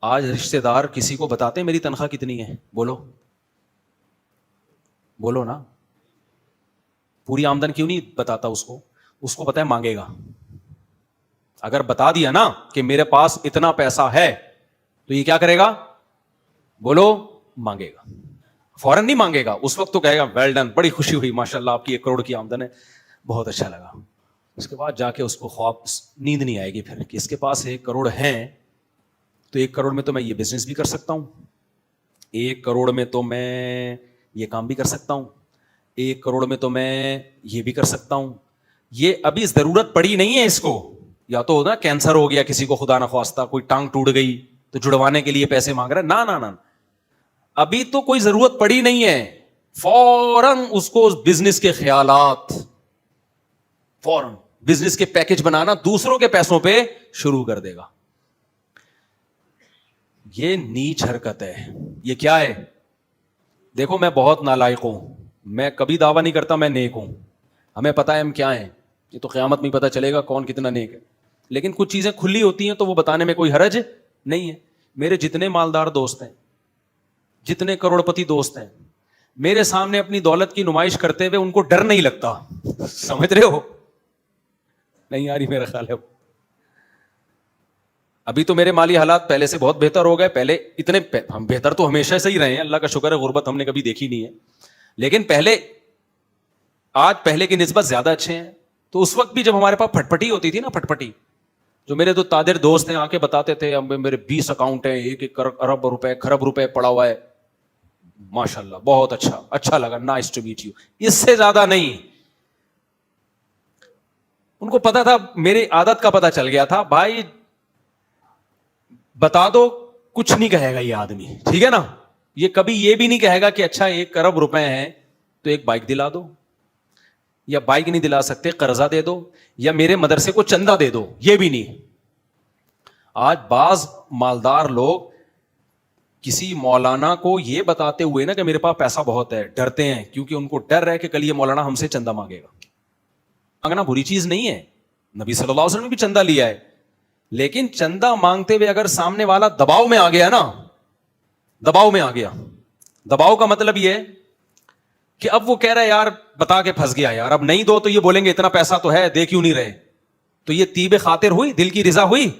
آج رشتے دار کسی کو بتاتے ہیں میری تنخواہ کتنی ہے؟ بولو بولو نا. پوری آمدن کیوں نہیں بتاتا اس کو پتا ہے مانگے گا. اگر بتا دیا نا کہ میرے پاس اتنا پیسہ ہے تو یہ کیا کرے گا؟ بولو مانگے گا. فوراً نہیں مانگے گا, اس وقت تو کہے گا ویل ڈن, بڑی خوشی ہوئی, ماشاءاللہ آپ کی 1 کروڑ کی آمدن ہے, بہت اچھا لگا. اس کے بعد جا کے اس کو خواب نیند نہیں آئے گی پھر کہ اس کے پاس 1 کروڑ ہیں تو 1 کروڑ میں تو میں یہ بزنس بھی کر سکتا ہوں, 1 کروڑ میں تو میں یہ کام بھی کر سکتا ہوں, 1 کروڑ میں تو میں یہ بھی کر سکتا ہوں. یہ ابھی ضرورت پڑی نہیں ہے اس کو. یا تو نا کینسر ہو گیا کسی کو, خدا نہ خواستہ کوئی ٹانگ ٹوٹ گئی تو جڑوانے کے لیے پیسے مانگ رہا ہے, نہ ابھی تو کوئی ضرورت پڑی نہیں ہے. فوراً اس کو بزنس کے خیالات, فوراً بزنس کے پیکج بنانا دوسروں کے پیسوں پہ شروع کر دے گا. یہ نیچ حرکت ہے. یہ کیا ہے؟ دیکھو میں بہت نالائق ہوں, میں کبھی دعویٰ نہیں کرتا میں نیک ہوں, ہمیں پتا ہے ہم کیا ہیں, یہ تو قیامت میں پتا چلے گا کون کتنا نیک ہے. لیکن کچھ چیزیں کھلی ہوتی ہیں تو وہ بتانے میں کوئی حرج نہیں ہے. میرے جتنے مالدار دوست ہیں, جتنے کروڑ پتی دوست ہیں, میرے سامنے اپنی دولت کی نمائش کرتے ہوئے ان کو ڈر نہیں لگتا. سمجھ رہے ہو؟ نہیں آ رہی میرا خیال ہے. ابھی تو میرے مالی حالات پہلے سے بہت بہتر ہو گئے. پہلے اتنے ہم بہتر تو ہمیشہ سے ہی رہے ہیں, اللہ کا شکر ہے, غربت ہم نے کبھی دیکھی نہیں ہے. لیکن آج پہلے کی نسبت زیادہ اچھے ہیں. تو اس وقت بھی جب ہمارے پاس پھٹپٹی ہوتی تھی نا, پھٹپٹی, جو میرے تو تاجر دوست ہیں آ کے بتاتے تھے میرے 20 اکاؤنٹ ہیں, 1 ارب روپے خرب روپے پڑا ہوا ہے, ماشاءاللہ بہت اچھا لگا, نائس ٹو میٹ یو. اس سے زیادہ نہیں. ان کو پتا تھا, میری عادت کا پتا چل گیا تھا, بھائی بتا دو کچھ نہیں کہے گا یہ آدمی, ٹھیک ہے نا. یہ کبھی یہ بھی نہیں کہے گا کہ اچھا 1 ارب روپے ہیں تو 1 بائک دلا دو, یا بائک نہیں دلا سکتے قرضہ دے دو, یا میرے مدرسے کو چندہ دے دو, یہ بھی نہیں. آج بعض مالدار لوگ کسی مولانا کو یہ بتاتے ہوئے نا کہ میرے پاس پیسہ بہت ہے, ڈرتے ہیں, کیونکہ ان کو ڈر ہے کہ کل یہ مولانا ہم سے چندہ مانگے گا. مانگنا بری چیز نہیں ہے, نبی صلی اللہ علیہ وسلم نے بھی چندہ لیا ہے. لیکن چندہ مانگتے ہوئے اگر سامنے والا دباؤ میں آ گیا نا, دباؤ میں آ گیا, دباؤ کا مطلب یہ ہے کہ اب وہ کہہ رہا ہے یار بتا کے پھنس گیا یار, اب نہیں دو تو یہ بولیں گے اتنا پیسہ تو ہے, دے کیوں نہیں رہے. تو یہ طیب خاطر ہوئی, دل کی رضا ہوئی.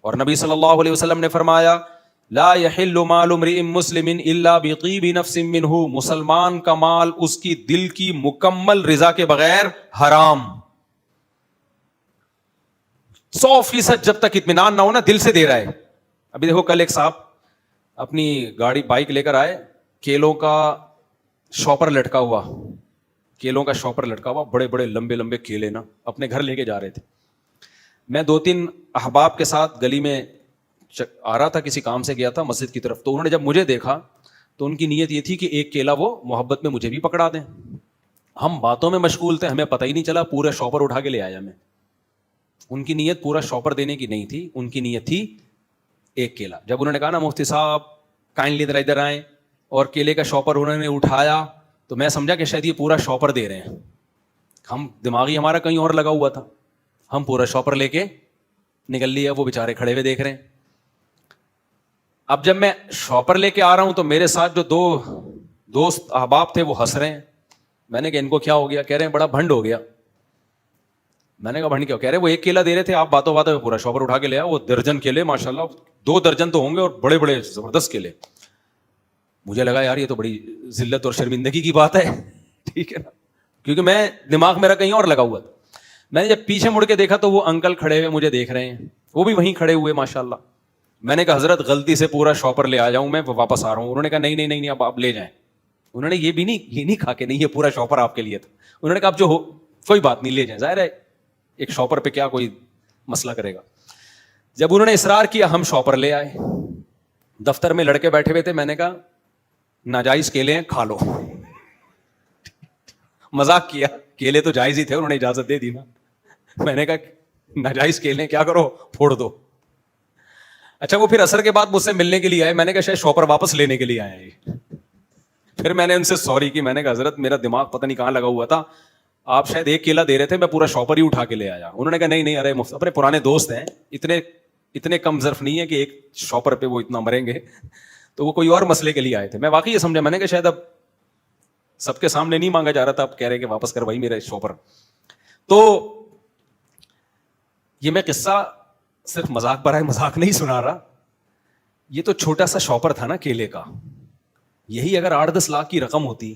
اور نبی صلی اللہ علیہ وسلم نے فرمایا لا يحل مال امرئ مسلم الا بطیب نفس منہ, مسلمان کا مال اس کی دل کی مکمل رضا کے بغیر حرام. 100% جب تک اطمینان نہ ہو نا دل سے دے رہا ہے. ابھی دیکھو کل ایک صاحب اپنی گاڑی بائک لے کر آئے, کیلوں کا شاپر لٹکا ہوا, کیلوں کا شاپر لٹکا ہوا, بڑے بڑے لمبے لمبے کیلے نا, اپنے گھر لے کے جا رہے تھے. میں 2-3 احباب کے ساتھ گلی میں آ رہا تھا, کسی کام سے گیا تھا مسجد کی طرف. تو انہوں نے جب مجھے دیکھا تو ان کی نیت یہ تھی کہ 1 کیلا وہ محبت میں مجھے بھی پکڑا دیں. ہم باتوں میں مشغول تھے, ہمیں پتہ ہی نہیں چلا پورا شاپر اٹھا کے لے آیا میں. ان کی نیت پورا شاپر دینے کی نہیں تھی, ان کی نیت تھی 1 کیلا. جب انہوں نے کہا نا مفتی صاحب کائنڈلی ادھر آئیں, اور کیلے کا شاپر انہوں نے اٹھایا, تو میں سمجھا کہ شاید یہ پورا شاپر دے رہے ہیں. ہم دماغی ہمارا کہیں اور لگا ہوا تھا, ہم پورا شاپر لے کے نکل لیا. وہ بےچارے کھڑے ہوئے دیکھ رہے ہیں. اب جب میں شاپر لے کے آ رہا ہوں تو میرے ساتھ جو 2 دوست احباب تھے وہ ہنس رہے ہیں. میں نے کہا ان کو کیا ہو گیا؟ کہہ رہے ہیں بڑا بھنڈ ہو گیا. میں نے کہا بھنڈ کیا؟ کہہ رہے وہ 1 کیلا دے رہے تھے, آپ باتوں میں پورا شاپر اٹھا کے لے آیا. وہ درجن کیلے, ماشاءاللہ 2 درجن تو ہوں گے, اور بڑے بڑے زبردست کیلے. مجھے لگا یار یہ تو بڑی ذلت اور شرمندگی کی بات ہے, ٹھیک ہے نا, کیونکہ میں دماغ میرا کہیں اور لگا ہوا تھا. میں نے جب پیچھے مڑ کے دیکھا تو وہ انکل کھڑے ہوئے مجھے دیکھ رہے ہیں, وہ بھی وہیں کھڑے ہوئے ماشاءاللہ. میں نے کہا حضرت غلطی سے پورا شاپر لے آ جاؤں, میں واپس آ رہا ہوں. انہوں نے کہا نہیں اب آپ لے جائیں. انہوں نے یہ نہیں کہا کہ نہیں یہ پورا شاپر آپ کے لیے تھا. انہوں نے کہا اب جو ہو کوئی بات نہیں لے جائیں, ظاہر ہے ایک شاپر پہ کیا کوئی مسئلہ کرے گا. جب انہوں نے اصرار کیا ہم شاپر لے آئے. دفتر میں لڑکے بیٹھے ہوئے تھے, میں نے کہا ناجائز کیلے ہیں کھا لو. مذاق کیا, کیلے تو جائز ہی تھے, انہوں نے اجازت دے دی نا. میں نے کہا ناجائز کیلے ہیں کیا کرو, پھوڑ دو. اچھا وہ پھر عصر کے بعد مجھ سے ملنے کے لیے آئے. میں نے کہا شاید شاپر واپس لینے کے لیے آئے ہیں. پھر میں نے ان سے سوری کی, میں نے کہا حضرت میرا دماغ پتہ نہیں کہاں لگا ہوا تھا, آپ شاید 1 کیلا دے رہے تھے, میں پورا شاپر ہی اٹھا کے لے آیا. انہوں نے کہا نہیں ارے اپنے پرانے دوست ہیں, اتنے کم ظرف نہیں ہے کہ ایک شاپر پہ وہ اتنا مریں گے. تو وہ کوئی اور مسئلے کے لیے آئے تھے. میں واقعی یہ سمجھا میں نے کہ شاید اب سب کے سامنے نہیں مانگا جا رہا تھا, اب کہہ رہے کہ واپس کر بھائی میرے شاپر. تو یہ میں قصہ صرف مذاق برائے مذاق نہیں سنا رہا. یہ تو چھوٹا سا شاپر تھا نا کیلے کا, یہی اگر 8-10 لاکھ کی رقم ہوتی,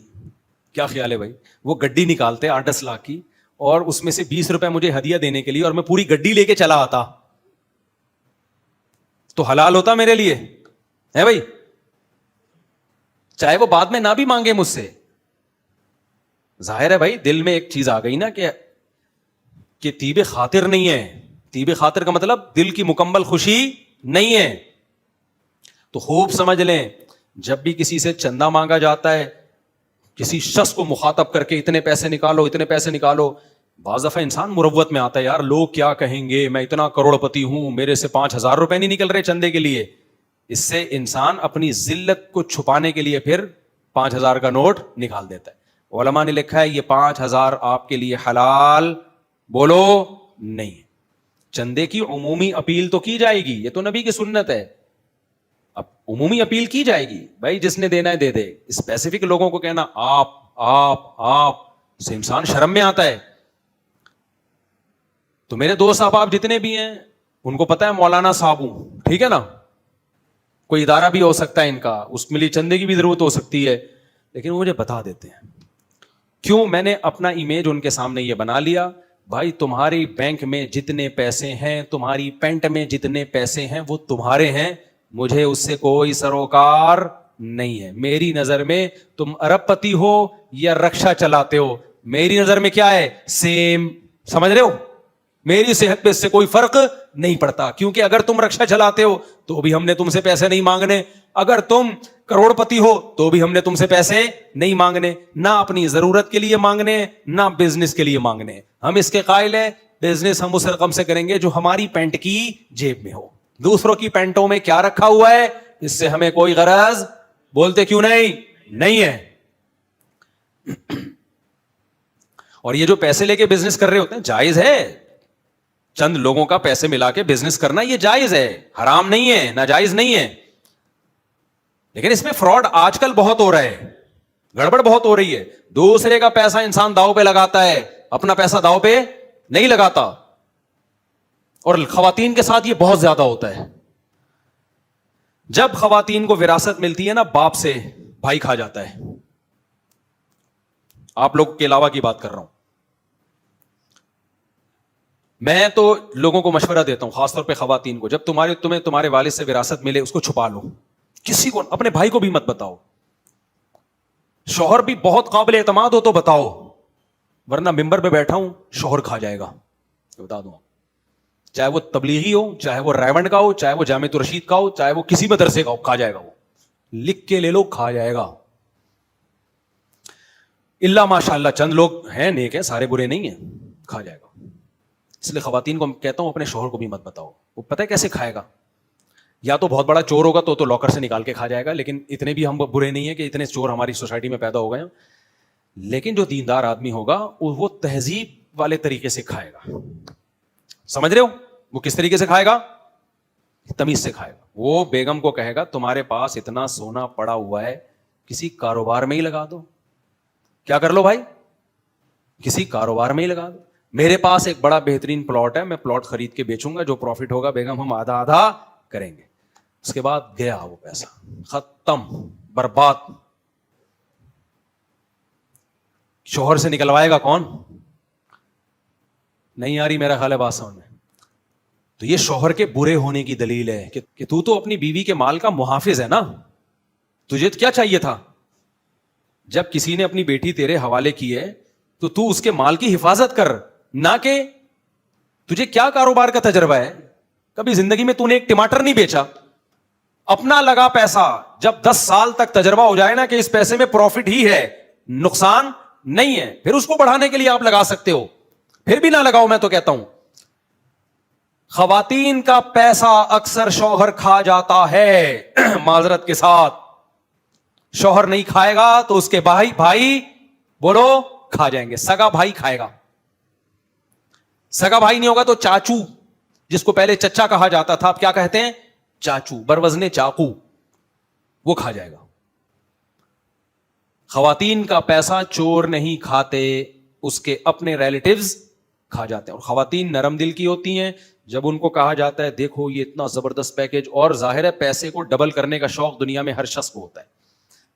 کیا خیال ہے بھائی؟ وہ گڈی نکالتے 8-10 لاکھ کی, اور اس میں سے 20 روپے مجھے ہدیہ دینے کے لیے, اور میں پوری گڈی لے کے چلا آتا, تو حلال ہوتا میرے لیے ہے بھائی, چاہے وہ بعد میں نہ بھی مانگے مجھ سے. ظاہر ہے بھائی دل میں ایک چیز آ گئی نا کہ طیب خاطر نہیں ہے. طیب خاطر کا مطلب دل کی مکمل خوشی نہیں ہے. تو خوب سمجھ لیں, جب بھی کسی سے چندہ مانگا جاتا ہے, کسی شخص کو مخاطب کر کے اتنے پیسے نکالو اتنے پیسے نکالو, بعض دفعہ انسان مروت میں آتا ہے, یار لوگ کیا کہیں گے, میں اتنا کروڑ پتی ہوں, میرے سے 5,000 روپے نہیں نکل رہے چندے کے لیے. اس سے انسان اپنی ذلت کو چھپانے کے لیے پھر 5,000 کا نوٹ نکال دیتا ہے. علماء نے لکھا ہے یہ 5,000 آپ کے لیے حلال بولو نہیں. چندے کی عمومی اپیل تو کی جائے گی, یہ تو نبی کی سنت ہے. اب عمومی اپیل کی جائے گی, بھائی جس نے دینا ہے دے دے. اسپیسیفک لوگوں کو کہنا آپ سے انسان شرم میں آتا ہے. تو میرے دوست احباب جتنے بھی ہیں ان کو پتا ہے مولانا صاحب ہوں, ٹھیک ہے نا, کوئی ادارہ بھی ہو سکتا ہے ان کا, اس کے لیے چندے کی بھی ضرورت ہو سکتی ہے, لیکن وہ مجھے بتا دیتے ہیں. کیوں؟ میں نے اپنا امیج ان کے سامنے یہ بنا لیا, بھائی تمہاری بینک میں جتنے پیسے ہیں, تمہاری پینٹ میں جتنے پیسے ہیں وہ تمہارے ہیں, مجھے اس سے کوئی سروکار نہیں ہے. میری نظر میں تم ارب پتی ہو یا رکشا چلاتے ہو, میری نظر میں کیا ہے, سیم. سمجھ رہے ہو؟ میری صحت پہ اس سے کوئی فرق نہیں پڑتا, کیونکہ اگر تم رکشا چلاتے ہو تو بھی ہم نے تم سے پیسے نہیں مانگنے, اگر تم کروڑ پتی ہو تو بھی ہم نے تم سے پیسے نہیں مانگنے, نہ اپنی ضرورت کے لیے مانگنے نہ بزنس کے لیے مانگنے. ہم اس کے قائل ہیں بزنس ہم اس رقم سے کریں گے جو ہماری پینٹ کی جیب میں ہو. دوسروں کی پینٹوں میں کیا رکھا ہوا ہے اس سے ہمیں کوئی غرض, بولتے کیوں نہیں ہے. اور یہ جو پیسے لے کے بزنس کر رہے ہوتے ہیں, جائز ہے, چند لوگوں کا پیسے ملا کے بزنس کرنا یہ جائز ہے, حرام نہیں ہے, ناجائز نہیں ہے. لیکن اس میں فراڈ آج کل بہت ہو رہا ہے, گڑبڑ بہت ہو رہی ہے. دوسرے کا پیسہ انسان داؤ پہ لگاتا ہے, اپنا پیسہ داؤ پہ نہیں لگاتا. اور خواتین کے ساتھ یہ بہت زیادہ ہوتا ہے. جب خواتین کو وراثت ملتی ہے نا باپ سے, بھائی کھا جاتا ہے. آپ لوگ کے علاوہ کی بات کر رہا ہوں. میں تو لوگوں کو مشورہ دیتا ہوں, خاص طور پہ خواتین کو, جب تمہیں تمہارے والد سے وراثت ملے اس کو چھپا لو, کسی کو, اپنے بھائی کو بھی مت بتاؤ. شوہر بھی بہت قابل اعتماد ہو تو بتاؤ, ورنہ ممبر پہ بیٹھا ہوں شوہر کھا جائے گا, بتا دوں. چاہے وہ تبلیغی ہو, چاہے وہ ریونڈ کا ہو, چاہے وہ جامع رشید کا ہو, چاہے وہ کسی مدرسے کا ہو, کھا جائے گا. وہ لکھ کے لے لو, کھا جائے گا. اللہ ماشاء اللہ چند لوگ ہیں نیک ہیں, سارے برے نہیں ہیں, کھا جائے گا. اس لیے خواتین کو کہتا ہوں اپنے شوہر کو بھی مت بتاؤ. وہ پتہ ہے کیسے کھائے گا, یا تو بہت بڑا چور ہوگا تو لاکر سے نکال کے کھا جائے گا, لیکن اتنے بھی ہم برے نہیں ہیں کہ اتنے چور ہماری سوسائٹی میں پیدا ہو گئے ہیں. لیکن جو دیندار آدمی ہوگا وہ تہذیب والے طریقے سے کھائے گا. سمجھ رہے ہو؟ وہ کس طریقے سے کھائے گا؟ تمیز سے کھائے گا. وہ بیگم کو کہے گا تمہارے پاس اتنا سونا پڑا ہوا ہے, کسی کاروبار میں ہی لگا دو. کیا کر لو بھائی؟ کسی کاروبار میں ہی لگا دو. میرے پاس ایک بڑا بہترین پلاٹ ہے, میں پلاٹ خرید کے بیچوں گا, جو پروفٹ ہوگا بیگم ہم آدھا آدھا کریں گے. اس کے بعد گیا وہ پیسہ, ختم, برباد. شوہر سے نکلوائے گا کون؟ نہیں آ رہی میرا خیال ہے بات سمجھ میں. تو یہ شوہر کے برے ہونے کی دلیل ہے کہ تو اپنی بیوی کے مال کا محافظ ہے نا. تجھے کیا چاہیے تھا, جب کسی نے اپنی بیٹی تیرے حوالے کی ہے تو اس کے مال کی حفاظت کر, نہ کہ تجھے کیا کاروبار کا تجربہ ہے, کبھی زندگی میں تو نے ایک ٹماٹر نہیں بیچا. اپنا لگا پیسہ, جب 10 سال تک تجربہ ہو جائے نا کہ اس پیسے میں پروفٹ ہی ہے, نقصان نہیں ہے, پھر اس کو بڑھانے کے لیے آپ لگا سکتے ہو. پھر بھی نہ لگاؤ. میں تو کہتا ہوں خواتین کا پیسہ اکثر شوہر کھا جاتا ہے. معذرت کے ساتھ, شوہر نہیں کھائے گا تو اس کے بھائی بولو کھا جائیں گے. سگا بھائی کھائے گا, سگا بھائی نہیں ہوگا تو چاچو جس کو پہلے چچا کہا جاتا تھا اب کیا کہتے ہیں؟ چاچو. بروزن چاقو وہ کھا جائے گا. خواتین کا پیسہ چور نہیں کھاتے, اس کے اپنے ریلیٹیوز کھا جاتے ہیں. اور خواتین نرم دل کی ہوتی ہیں, جب ان کو کہا جاتا ہے دیکھو یہ اتنا زبردست پیکج, اور ظاہر ہے پیسے کو ڈبل کرنے کا شوق دنیا میں ہر شخص کو ہوتا ہے.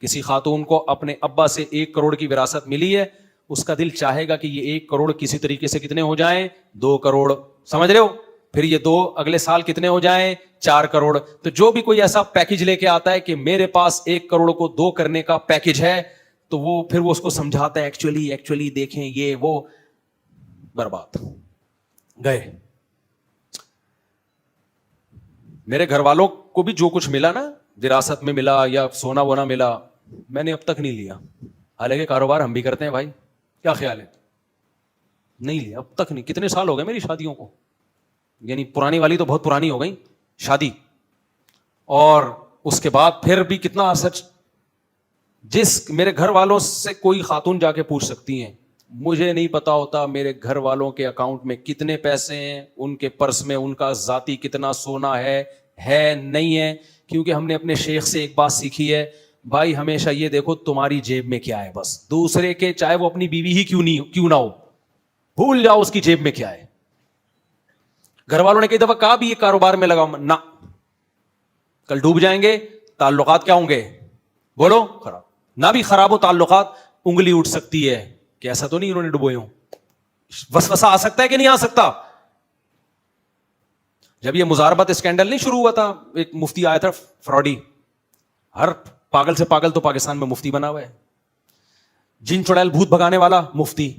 کسی خاتون کو اپنے ابا سے 1 کروڑ کی وراثت ملی ہے, اس کا دل چاہے گا کہ یہ 1 کروڑ کسی طریقے سے کتنے ہو جائیں؟ 2 کروڑ. سمجھ رہے ہو؟ پھر یہ 2 اگلے سال کتنے ہو جائیں؟ 4 کروڑ. تو جو بھی کوئی ایسا پیکج لے کے آتا ہے کہ میرے پاس 1 کروڑ کو 2 کرنے کا پیکج ہے, تو وہ پھر وہ اس کو سمجھاتا ہے ایکچولی دیکھیں یہ وہ, برباد گئے. میرے گھر والوں کو بھی جو کچھ ملا نا, وراثت میں ملا یا سونا وونا ملا, میں نے اب تک نہیں لیا. حالانکہ کاروبار ہم بھی کرتے ہیں بھائی, کیا خیال ہے؟ نہیں لیا اب تک نہیں. کتنے سال ہو گئے میری شادیوں کو, یعنی پرانی والی تو بہت پرانی ہو گئی شادی, اور اس کے بعد پھر بھی کتنا سچ. جس میرے گھر والوں سے کوئی خاتون جا کے پوچھ سکتی ہیں, مجھے نہیں پتا ہوتا میرے گھر والوں کے اکاؤنٹ میں کتنے پیسے ہیں, ان کے پرس میں ان کا ذاتی کتنا سونا ہے نہیں ہے, کیونکہ ہم نے اپنے شیخ سے ایک بات سیکھی ہے, بھائی ہمیشہ یہ دیکھو تمہاری جیب میں کیا ہے, بس دوسرے کے چاہے وہ اپنی بیوی ہی کیوں نہ ہو, بھول جاؤ اس کی جیب میں کیا ہے. گھر والوں نے کئی دفعہ کہا بھی یہ کاروبار میں لگاؤ, نہ, کل ڈوب جائیں گے, تعلقات کیا ہوں گے, بولو خراب. نہ بھی خراب ہو تعلقات, انگلی اٹھ سکتی ہے کہ ایسا تو نہیں انہوں نے ڈبوئے ہوں. وسوسہ آ سکتا ہے کہ نہیں آ سکتا؟ جب یہ مزاربت اسکینڈل نہیں شروع ہوا تھا, ایک مفتی آیا تھا فراڈی, ہر پاگل سے پاگل تو پاکستان میں مفتی بنا ہوا ہے. جن چڑیل بھوت بھگانے والا مفتی,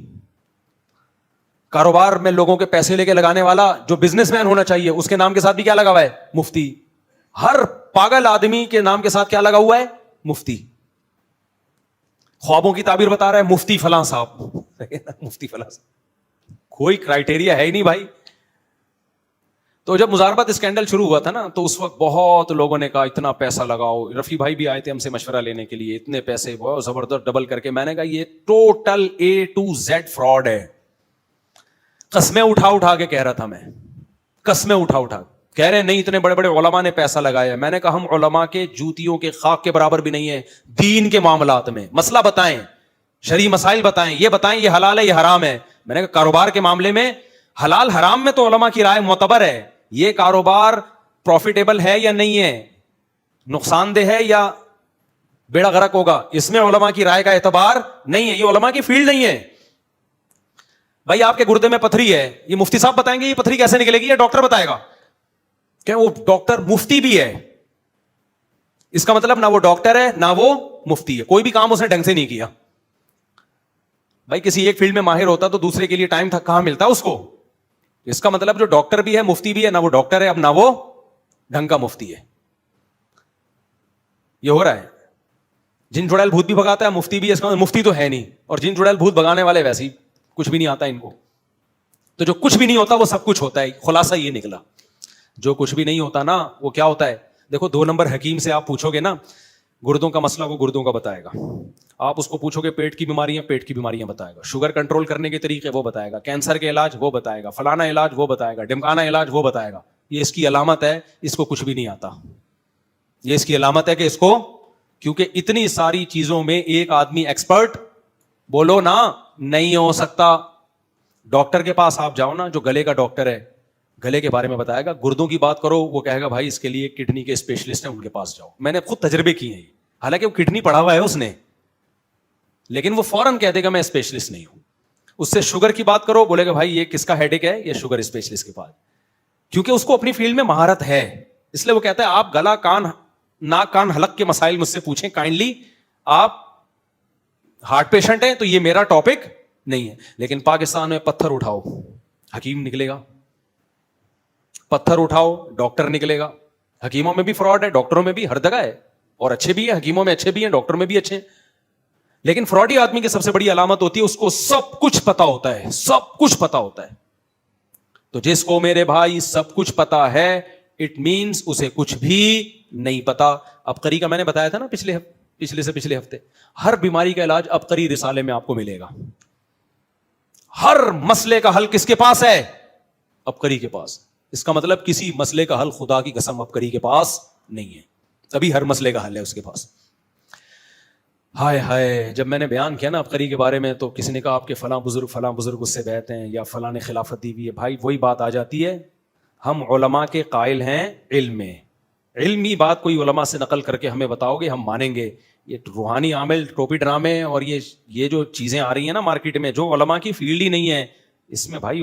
کاروبار میں لوگوں کے پیسے لے کے لگانے والا جو بزنس مین ہونا چاہیے اس کے نام کے ساتھ بھی کیا لگا ہوا ہے؟ مفتی. ہر پاگل آدمی کے نام کے ساتھ کیا لگا ہوا ہے؟ مفتی. خوابوں کی تعبیر بتا رہا ہے مفتی فلاں صاحب, مفتی فلاں صاحب, کوئی کرائٹیریا ہے ہی نہیں بھائی. تو جب مزاربت اسکینڈل شروع ہوا تھا نا, تو اس وقت بہت لوگوں نے کہا اتنا پیسہ لگاؤ. رفیع بھائی بھی آئے تھے ہم سے مشورہ لینے کے لیے, اتنے پیسے بہت زبردست ڈبل کر کے. میں نے کہا یہ total A to Z fraud ہے. قسمیں اٹھا کے کہہ رہا تھا میں, قسمیں اٹھا کہہ رہے نہیں اتنے بڑے بڑے علماء نے پیسہ لگایا. میں نے کہا ہم علماء کے جوتیوں کے خاک کے برابر بھی نہیں ہیں دین کے معاملات میں. مسئلہ بتائیں, شرعی مسائل بتائیں, یہ بتائیں یہ حلال ہے یہ حرام ہے. میں نے کہا کاروبار کے معاملے میں حلال حرام میں تو علماء کی رائے معتبر ہے, یہ کاروبار پروفیٹیبل ہے یا نہیں ہے, نقصان دہ ہے یا بیڑا غرق ہوگا, اس میں علماء کی رائے کا اعتبار نہیں ہے, یہ علماء کی فیلڈ نہیں ہے. بھائی آپ کے گردے میں پتھری ہے, یہ مفتی صاحب بتائیں گے یہ پتھری کیسے نکلے گی, یہ ڈاکٹر بتائے گا. کہ وہ ڈاکٹر مفتی بھی ہے, اس کا مطلب نہ وہ ڈاکٹر ہے نہ وہ مفتی ہے, کوئی بھی کام اس نے ڈھنگ سے نہیں کیا. بھائی کسی ایک فیلڈ میں ماہر ہوتا تو دوسرے کے لیے ٹائم تھا کہاں ملتا اس کو. اس کا مطلب جو ڈاکٹر بھی ہے مفتی بھی ہے, نہ وہ ڈاکٹر ہے اب نہ وہ ڈھنگ کا مفتی ہے. یہ ہو رہا ہے. جن چڑیل بھوت بھی بھگاتا ہے مفتی بھی ہے, اس کا مفتی تو ہے نہیں, اور جن چڑیل بھوت بھگانے والے ویسے ہی کچھ بھی نہیں آتا ان کو. تو جو کچھ بھی نہیں ہوتا وہ سب کچھ ہوتا ہے, خلاصہ یہ نکلا. جو کچھ بھی نہیں ہوتا نا وہ کیا ہوتا ہے. دیکھو 2 نمبر حکیم سے آپ پوچھو گے نا گردوں کا مسئلہ, وہ گردوں کا بتائے گا. آپ اس کو پوچھو گے پیٹ کی بیماریاں بتائے گا, شوگر کنٹرول کرنے کے طریقے وہ بتائے گا, کینسر کے علاج وہ بتائے گا, فلانا علاج وہ بتائے گا, ڈمکانا علاج وہ بتائے گا. یہ اس کی علامت ہے اس کو کچھ بھی نہیں آتا. یہ اس کی علامت ہے کہ اس کو, کیونکہ اتنی ساری چیزوں میں ایک آدمی ایکسپرٹ بولو نا نہیں ہو سکتا. ڈاکٹر کے پاس آپ جاؤ نا, جو گلے کا ڈاکٹر ہے گلے کے بارے میں بتائے گا. گردوں کی بات کرو وہ کہے گا بھائی اس کے لیے کڈنی کے اسپیشلسٹ ہیں ان کے پاس جاؤ. میں نے خود تجربے کیے ہیں, حالانکہ وہ کڈنی پڑھا ہوا ہے اس نے, لیکن وہ فوراً کہہ دے گا میں اسپیشلسٹ نہیں ہوں. اس سے شوگر کی بات کرو بولے گا بھائی یہ کس کا ہیڈیک ہے, یہ شوگر اسپیشلسٹ کے پاس, کیونکہ اس کو اپنی فیلڈ میں مہارت ہے. اس لیے وہ کہتا ہے آپ گلا کان ناک کان حلق کے مسائل مجھ سے پوچھیں کائنڈلی, آپ ہارٹ پیشنٹ ہیں تو یہ میرا ٹاپک نہیں ہے. لیکن پاکستان میں پتھر اٹھاؤ حکیم نکلے گا, پتھر اٹھاؤ ڈاکٹر نکلے گا. حکیموں میں بھی فراڈ ہے, ڈاکٹروں میں بھی, ہر جگہ ہے, اور اچھے بھی ہیں, حکیموں میں اچھے بھی ہیں, ڈاکٹر میں بھی اچھے ہیں. لیکن فراڈی آدمی کی سب سے بڑی علامت ہوتی ہے اس کو سب کچھ پتا ہوتا ہے, سب کچھ پتا ہوتا ہے. تو جس کو میرے بھائی سب کچھ پتا ہے اٹ مینس اسے کچھ بھی نہیں پتا. عبقری کا میں نے بتایا تھا نا پچھلے ہفتے, ہر بیماری کا علاج عبقری رسالے میں آپ کو ملے گا. ہر مسئلے کا حل کس کے پاس ہے؟ عبقری کے پاس. اس کا مطلب کسی مسئلے کا حل خدا کی قسم اب قری کے پاس نہیں ہے, ابھی ہر مسئلے کا حل ہے اس کے پاس. ہائے ہائے, جب میں نے بیان کیا نا اب قری کے بارے میں تو کسی نے کہا آپ کے فلاں بزرگ اس سے بیعت ہیں یا فلاں نے خلافت دی ہوئی ہے. بھائی وہی بات آ جاتی ہے, ہم علماء کے قائل ہیں علم میں, علمی بات کوئی علماء سے نقل کر کے ہمیں بتاؤ گے ہم مانیں گے. یہ روحانی عامل ٹوپی ڈرامے اور یہ جو چیزیں آ رہی ہیں نا مارکیٹ میں, جو علماء کی فیلڈ ہی نہیں ہے, اس میں بھائی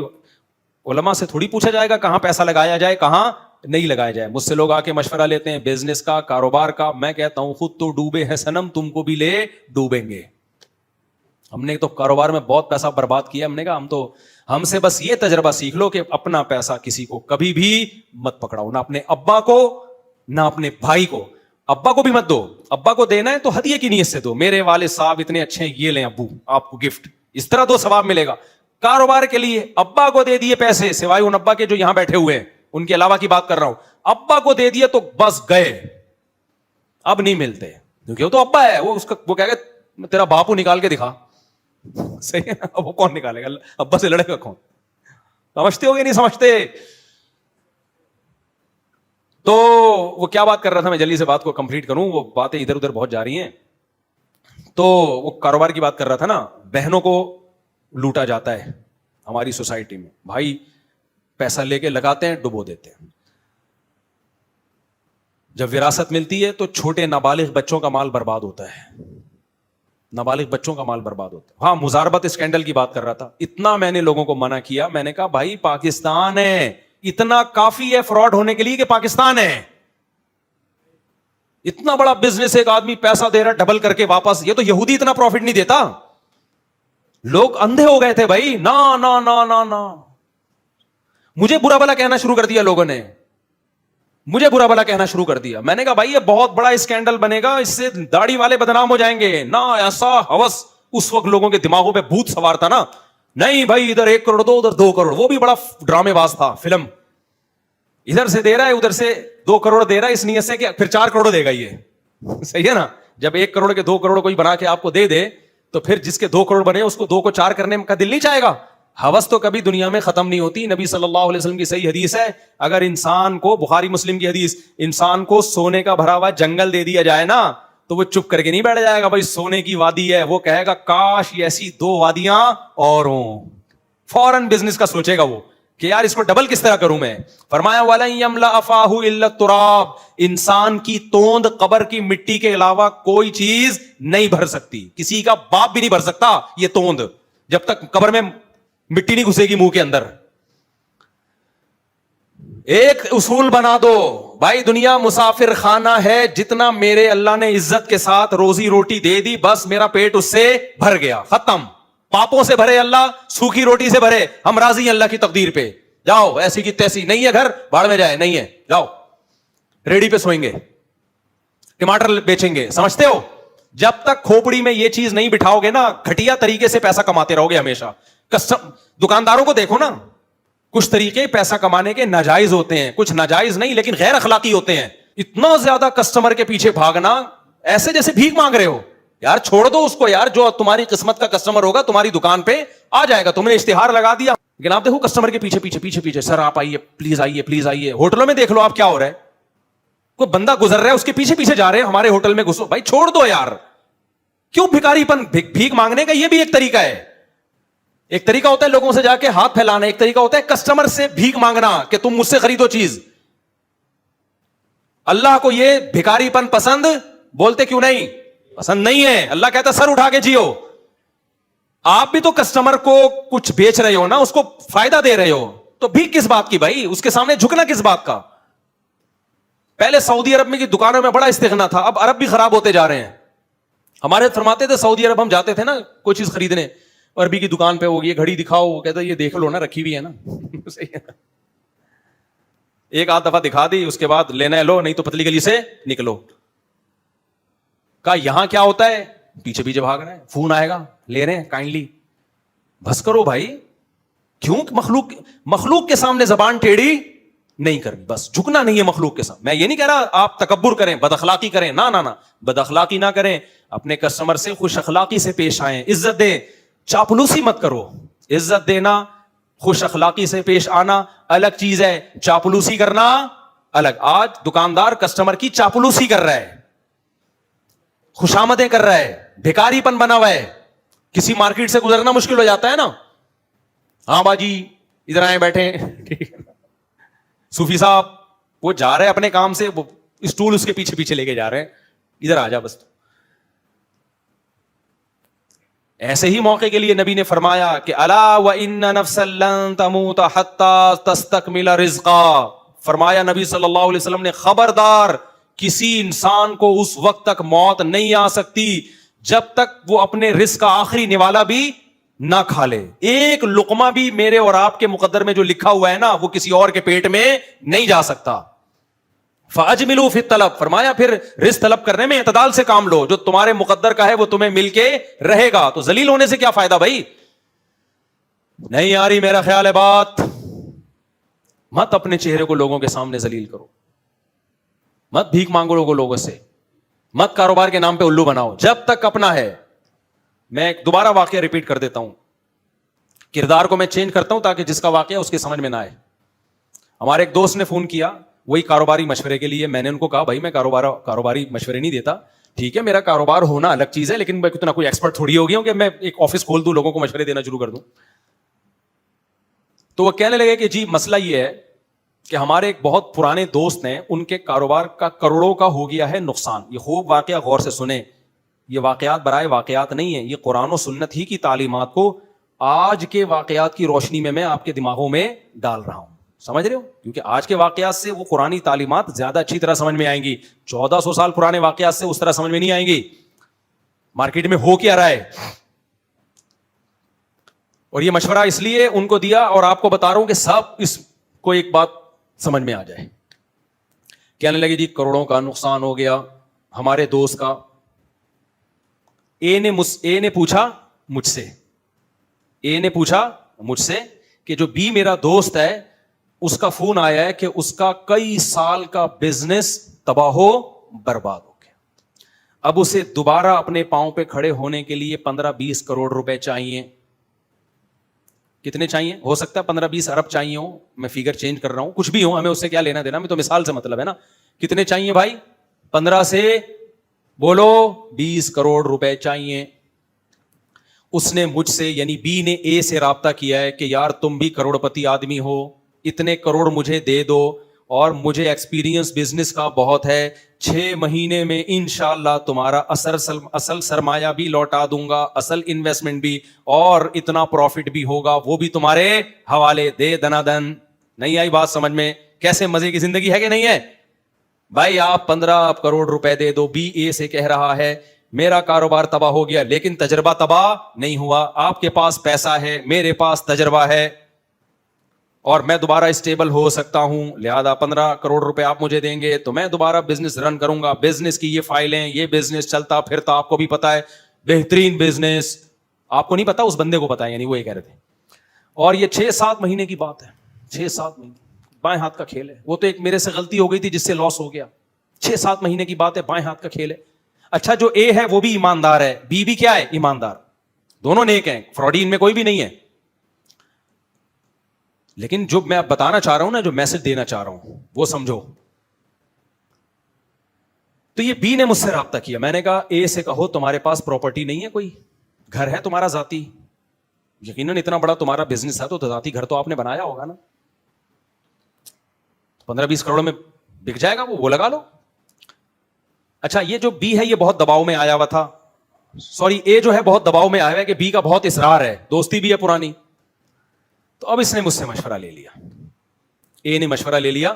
علماء سے تھوڑی پوچھا جائے گا کہاں پیسہ لگایا جائے کہاں نہیں لگایا جائے. مجھ سے لوگ آ کے مشورہ لیتے ہیں بزنس کا, کاروبار کا, میں کہتا ہوں خود تو ڈوبے ہیں صنم, تم کو بھی لے ڈوبیں گے. ہم نے تو کاروبار میں بہت پیسہ برباد کیا, ہم نے کہا ہم سے بس یہ تجربہ سیکھ لو کہ اپنا پیسہ کسی کو کبھی بھی مت پکڑاؤ, نہ اپنے ابا کو نہ اپنے بھائی کو. ابا کو بھی مت دو, ابا کو دینا ہے تو ہدیے کی نیت سے دو, میرے والد صاحب اتنے اچھے ہیں یہ لیں ابو آپ کو گفٹ, اس طرح دو ثواب ملے گا. کاروبار کے لیے ابا کو دے دیے پیسے, سوائے ان ابا کے جو یہاں بیٹھے ہوئے ہیں ان کے علاوہ کی بات کر رہا ہوں, ابا کو دے دیے تو بس گئے, اب نہیں ملتے کیونکہ وہ تو ابا ہے, وہ کہے گا تیرا باپو نکال کے دکھا, صحیح ہے, وہ کون نکالے گا, ابا سے لڑے گا کون. سمجھتے ہو گے نہیں سمجھتے؟ تو وہ کیا بات کر رہا تھا, میں جلدی سے بات کو کمپلیٹ کروں, وہ باتیں ادھر ادھر بہت جا رہی ہیں. تو وہ کاروبار کی بات کر رہا تھا نا, بہنوں کو لوٹا جاتا ہے ہماری سوسائٹی میں. بھائی پیسہ لے کے لگاتے ہیں, ڈبو دیتے ہیں. جب وراثت ملتی ہے تو چھوٹے نابالغ بچوں کا مال برباد ہوتا ہے, نابالغ بچوں کا مال برباد ہوتا ہے. ہاں مزاربت اسکینڈل کی بات کر رہا تھا, اتنا میں نے لوگوں کو منع کیا, میں نے کہا بھائی پاکستان ہے, اتنا کافی ہے فراڈ ہونے کے لیے کہ پاکستان ہے. اتنا بڑا بزنس, ایک آدمی پیسہ دے رہا ڈبل کر کے واپس, یہ تو یہودی اتنا پروفٹ نہیں دیتا. لوگ اندھے ہو گئے تھے بھائی, نا نا نا نا نا, مجھے برا بھلا کہنا شروع کر دیا لوگوں نے, مجھے برا بھلا کہنا شروع کر دیا. میں نے کہا بھائی یہ بہت بڑا اسکینڈل بنے گا, اس سے داڑھی والے بدنام ہو جائیں گے. نہ ایسا ہوس, اس وقت لوگوں کے دماغوں پہ بھوت سوار تھا نا, نہیں بھائی ادھر 1 کروڑ دو ادھر 2 کروڑ, وہ بھی بڑا ڈرامے باز تھا فلم, ادھر سے دے رہا ہے ادھر سے 2 کروڑ دے رہا ہے اس نیت سے کہ پھر 4 کروڑ دے گا یہ, صحیح ہے نا. جب 1 کروڑ کے 2 کروڑ کوئی بنا کے آپ کو دے دے تو پھر جس کے 2 کروڑ بنے اس کو 2 کو 4 کرنے کا دل نہیں چاہے گا. ہوس تو کبھی دنیا میں ختم نہیں ہوتی. نبی صلی اللہ علیہ وسلم کی صحیح حدیث ہے, اگر انسان کو, بخاری مسلم کی حدیث, انسان کو سونے کا بھرا ہوا جنگل دے دیا جائے نا تو وہ چپ کر کے نہیں بیٹھ جائے گا بھائی سونے کی وادی ہے, وہ کہے گا کاش یہ ایسی 2 وادیاں اور ہوں. فوراً بزنس کا سوچے گا وہ کہ یار اس کو ڈبل کس طرح کروں میں. فرمایا وَلَن يَمْلَأَ فَاهُ إِلَّا التُّرَابُ, انسان کی توند قبر کی مٹی کے علاوہ کوئی چیز نہیں بھر سکتی. کسی کا باپ بھی نہیں بھر سکتا یہ توند, جب تک قبر میں مٹی نہیں گھسے گی منہ کے اندر. ایک اصول بنا دو بھائی, دنیا مسافر خانہ ہے, جتنا میرے اللہ نے عزت کے ساتھ روزی روٹی دے دی بس میرا پیٹ اس سے بھر گیا, ختم. پاپوں سے بھرے اللہ, سوکھی روٹی سے بھرے, ہم راضی ہیں اللہ کی تقدیر پہ. جاؤ ایسی کی تیسی, نہیں ہے گھر باڑ میں جائے, نہیں ہے جاؤ ریڈی پہ سوئیں گے, ٹماٹر بیچیں گے. سمجھتے ہو جب تک کھوپڑی میں یہ چیز نہیں بٹھاؤ گے نا, گھٹیا طریقے سے پیسہ کماتے رہو گے ہمیشہ. دکانداروں کو دیکھو نا, کچھ طریقے پیسہ کمانے کے ناجائز ہوتے ہیں, کچھ ناجائز نہیں لیکن غیر اخلاقی ہوتے ہیں. اتنا زیادہ کسٹمر کے پیچھے بھاگنا, ایسے جیسے بھیک مانگ رہے ہو. یار چھوڑ دو اس کو یار, جو تمہاری قسمت کا کسٹمر ہوگا تمہاری دکان پہ آ جائے گا. تم نے اشتہار لگا دیا لیکن آپ دیکھو کسٹمر کے پیچھے پیچھے پیچھے پیچھے, سر آپ آئیے پلیز آئیے پلیز آئیے. ہوٹلوں میں دیکھ لو آپ کیا ہو رہا ہے, کوئی بندہ گزر رہا ہے اس کے پیچھے پیچھے جا رہے ہیں, ہمارے ہوٹل میں گھسو. بھائی چھوڑ دو یار, کیوں بھکاری پن, بھیک مانگنے کا یہ بھی ایک طریقہ ہے. ایک طریقہ ہوتا ہے لوگوں سے جا کے ہاتھ پھیلانا, ایک طریقہ ہوتا ہے کسٹمر سے بھیک مانگنا کہ تم مجھ سے خریدو چیز. اللہ کو یہ بھکاری پن پسند, بولتے کیوں نہیں پسند نہیں ہے. اللہ کہتا سر اٹھا کے جیو. آپ بھی تو کسٹمر کو کچھ بیچ رہے ہو نا, اس کو فائدہ دے رہے ہو, تو بھی کس بات کی بھائی, اس کے سامنے جھکنا کس بات کا. پہلے سعودی عرب میں کی دکانوں میں بڑا استغنا تھا, اب عرب بھی خراب ہوتے جا رہے ہیں. ہمارے فرماتے تھے سعودی عرب ہم جاتے تھے نا کوئی چیز خریدنے, عربی کی دکان پہ ہوگی, گھڑی دکھاؤ, وہ کہتا یہ دیکھ لو نا رکھی ہوئی ہے نا. ایک آدھ دفعہ دکھا دی, اس کے بعد لینا ہے لو, نہیں تو پتلی گلی سے نکلو. کہا یہاں کیا ہوتا ہے, پیچھے پیچھے بھاگ رہے ہیں, فون آئے گا لے رہے ہیں کائنڈلی. بس کرو بھائی, کیوں مخلوق کے سامنے زبان ٹیڑھی نہیں کرنی, بس جھکنا نہیں ہے مخلوق کے سامنے. میں یہ نہیں کہہ رہا آپ تکبر کریں, بد اخلاقی کریں, نہ نہ نہ, بد اخلاقی نہ کریں. اپنے کسٹمر سے خوش اخلاقی سے پیش آئیں, عزت دیں, چاپلوسی مت کرو. عزت دینا خوش اخلاقی سے پیش آنا الگ چیز ہے, چاپلوسی کرنا الگ. آج دکاندار کسٹمر کی چاپلوسی کر رہا ہے, خوشامدیں کر رہا ہے, بھکاری پن بنا ہوا ہے. کسی مارکیٹ سے گزرنا مشکل ہو جاتا ہے نا, ہاں باجی ادھر آئے بیٹھے, صوفی صاحب وہ جا رہے اپنے کام سے, وہ اسٹول اس کے پیچھے پیچھے لے کے جا رہے ہیں, ادھر آ جا بس. ایسے ہی موقع کے لیے نبی نے فرمایا کہ الا وان نفسا لن تموت حتى تستكمل رزقا. فرمایا نبی صلی اللہ علیہ وسلم نے, خبردار کسی انسان کو اس وقت تک موت نہیں آ سکتی جب تک وہ اپنے رزق کا آخری نوالا بھی نہ کھا لے. ایک لقمہ بھی میرے اور آپ کے مقدر میں جو لکھا ہوا ہے نا, وہ کسی اور کے پیٹ میں نہیں جا سکتا. فاجملوا فی الطلب, فرمایا پھر رزق طلب کرنے میں اعتدال سے کام لو, جو تمہارے مقدر کا ہے وہ تمہیں مل کے رہے گا. تو ذلیل ہونے سے کیا فائدہ بھائی؟ نہیں آ رہی میرا خیال ہے بات. مت اپنے چہرے کو لوگوں کے سامنے ذلیل کرو, مت بھیک مانگو لوگوں سے, مت کاروبار کے نام پہ الو بناؤ جب تک اپنا ہے. میں ایک دوبارہ واقعہ ریپیٹ کر دیتا ہوں, کردار کو میں چینج کرتا ہوں تاکہ جس کا واقعہ اس کے سمجھ میں نہ آئے. ہمارے ایک دوست نے فون کیا, وہی کاروباری مشورے کے لیے. میں نے ان کو کہا بھائی میں کاروباری مشورے نہیں دیتا, ٹھیک ہے میرا کاروبار ہونا الگ چیز ہے, لیکن میں اتنا کوئی ایکسپرٹ تھوڑی ہو گیا ہوں کہ میں ایک آفس کھول دوں, لوگوں کو مشورے دینا شروع کر دوں. تو وہ کہنے لگے کہ جی مسئلہ یہ ہے کہ ہمارے ایک بہت پرانے دوست ہیں, ان کے کاروبار کا کروڑوں کا ہو گیا ہے نقصان. یہ خوب واقعہ غور سے سنیں, یہ واقعات برائے واقعات نہیں ہیں, یہ قرآن و سنت ہی کی تعلیمات کو آج کے واقعات کی روشنی میں آپ کے دماغوں میں ڈال رہا ہوں. سمجھ رہے ہو؟ کیونکہ آج کے واقعات سے وہ قرآنی تعلیمات زیادہ اچھی طرح سمجھ میں آئیں گی, 1400 سال پرانے واقعات سے اس طرح سمجھ میں نہیں آئیں گی. مارکیٹ میں ہو کیا رہا ہے, اور یہ مشورہ اس لیے ان کو دیا اور آپ کو بتا رہا ہوں کہ سب اس کو ایک بات سمجھ میں آ جائے. کہنے لگے جی کروڑوں کا نقصان ہو گیا ہمارے دوست کا. اے نے پوچھا مجھ سے کہ جو بی میرا دوست ہے اس کا فون آیا ہے کہ اس کا کئی سال کا بزنس تباہ و برباد ہو گیا. اب اسے دوبارہ اپنے پاؤں پہ کھڑے ہونے کے لیے 15-20 کروڑ روپے چاہیے. کتنے چاہیے؟ ہو سکتا ہے 15-20 ارب چاہیے ہو, میں فیگر چینج کر رہا ہوں, کچھ بھی ہو, ہمیں اس سے کیا لینا دینا, میں تو مثال سے مطلب ہے نا. کتنے چاہیے بھائی؟ 15 سے بولو 20 کروڑ روپے چاہیے. اس نے مجھ سے یعنی بی نے اے سے رابطہ کیا ہے کہ یار تم بھی کروڑ پتی آدمی ہو, اتنے کروڑ مجھے دے دو, اور مجھے ایکسپیرینس بزنس کا بہت ہے, 6 مہینے میں انشاءاللہ تمہارا اصل سرمایہ بھی لوٹا دوں گا, اصل انویسٹمنٹ بھی, اور اتنا پروفٹ بھی ہوگا, وہ بھی تمہارے حوالے, دے دنا دن. نہیں آئی بات سمجھ میں؟ کیسے مزے کی زندگی ہے کہ نہیں ہے بھائی؟ آپ 15 کروڑ روپے دے دو. بی اے سے کہہ رہا ہے میرا کاروبار تباہ ہو گیا, لیکن تجربہ تباہ نہیں ہوا. آپ کے پاس پیسہ ہے, میرے پاس تجربہ ہے, اور میں دوبارہ اسٹیبل ہو سکتا ہوں, لہذا 15 کروڑ روپے آپ مجھے دیں گے تو میں دوبارہ بزنس رن کروں گا. بزنس کی یہ فائلیں, یہ بزنس چلتا پھرتا, آپ کو بھی پتا ہے, بہترین بزنس. آپ کو نہیں پتا, اس بندے کو پتا ہے, یعنی وہ یہ کہہ رہے تھے. اور یہ 6-7 مہینے کی بات ہے, 6-7 مہینے, بائیں ہاتھ کا کھیل ہے. وہ تو ایک میرے سے غلطی ہو گئی تھی جس سے لاس ہو گیا. 6-7 مہینے کی بات ہے, بائیں ہاتھ کا کھیل ہے. اچھا جو اے ہے وہ بھی ایماندار ہے, بی بھی کیا ہے؟ ایماندار. دونوں نیک ہیں, فراڈی ان میں کوئی بھی نہیں ہے. لیکن جو میں اب بتانا چاہ رہا ہوں نا, جو میسج دینا چاہ رہا ہوں وہ سمجھو. تو یہ بی نے مجھ سے رابطہ کیا, میں نے کہا اے سے کہو تمہارے پاس پراپرٹی نہیں ہے, کوئی گھر ہے تمہارا ذاتی؟ یقیناً اتنا بڑا تمہارا بزنس ہے تو ذاتی گھر تو آپ نے بنایا ہوگا نا, 15-20 کروڑ میں بک جائے گا وہ لگا لو. اچھا یہ جو بی ہے یہ بہت دباؤ میں آیا ہوا تھا, سوری اے جو ہے بہت دباؤ میں آیا ہوا ہے کہ بی کا بہت اصرار ہے, دوستی بھی ہے پرانی. تو اب اس نے مجھ سے مشورہ لے لیا, اے نے مشورہ لے لیا,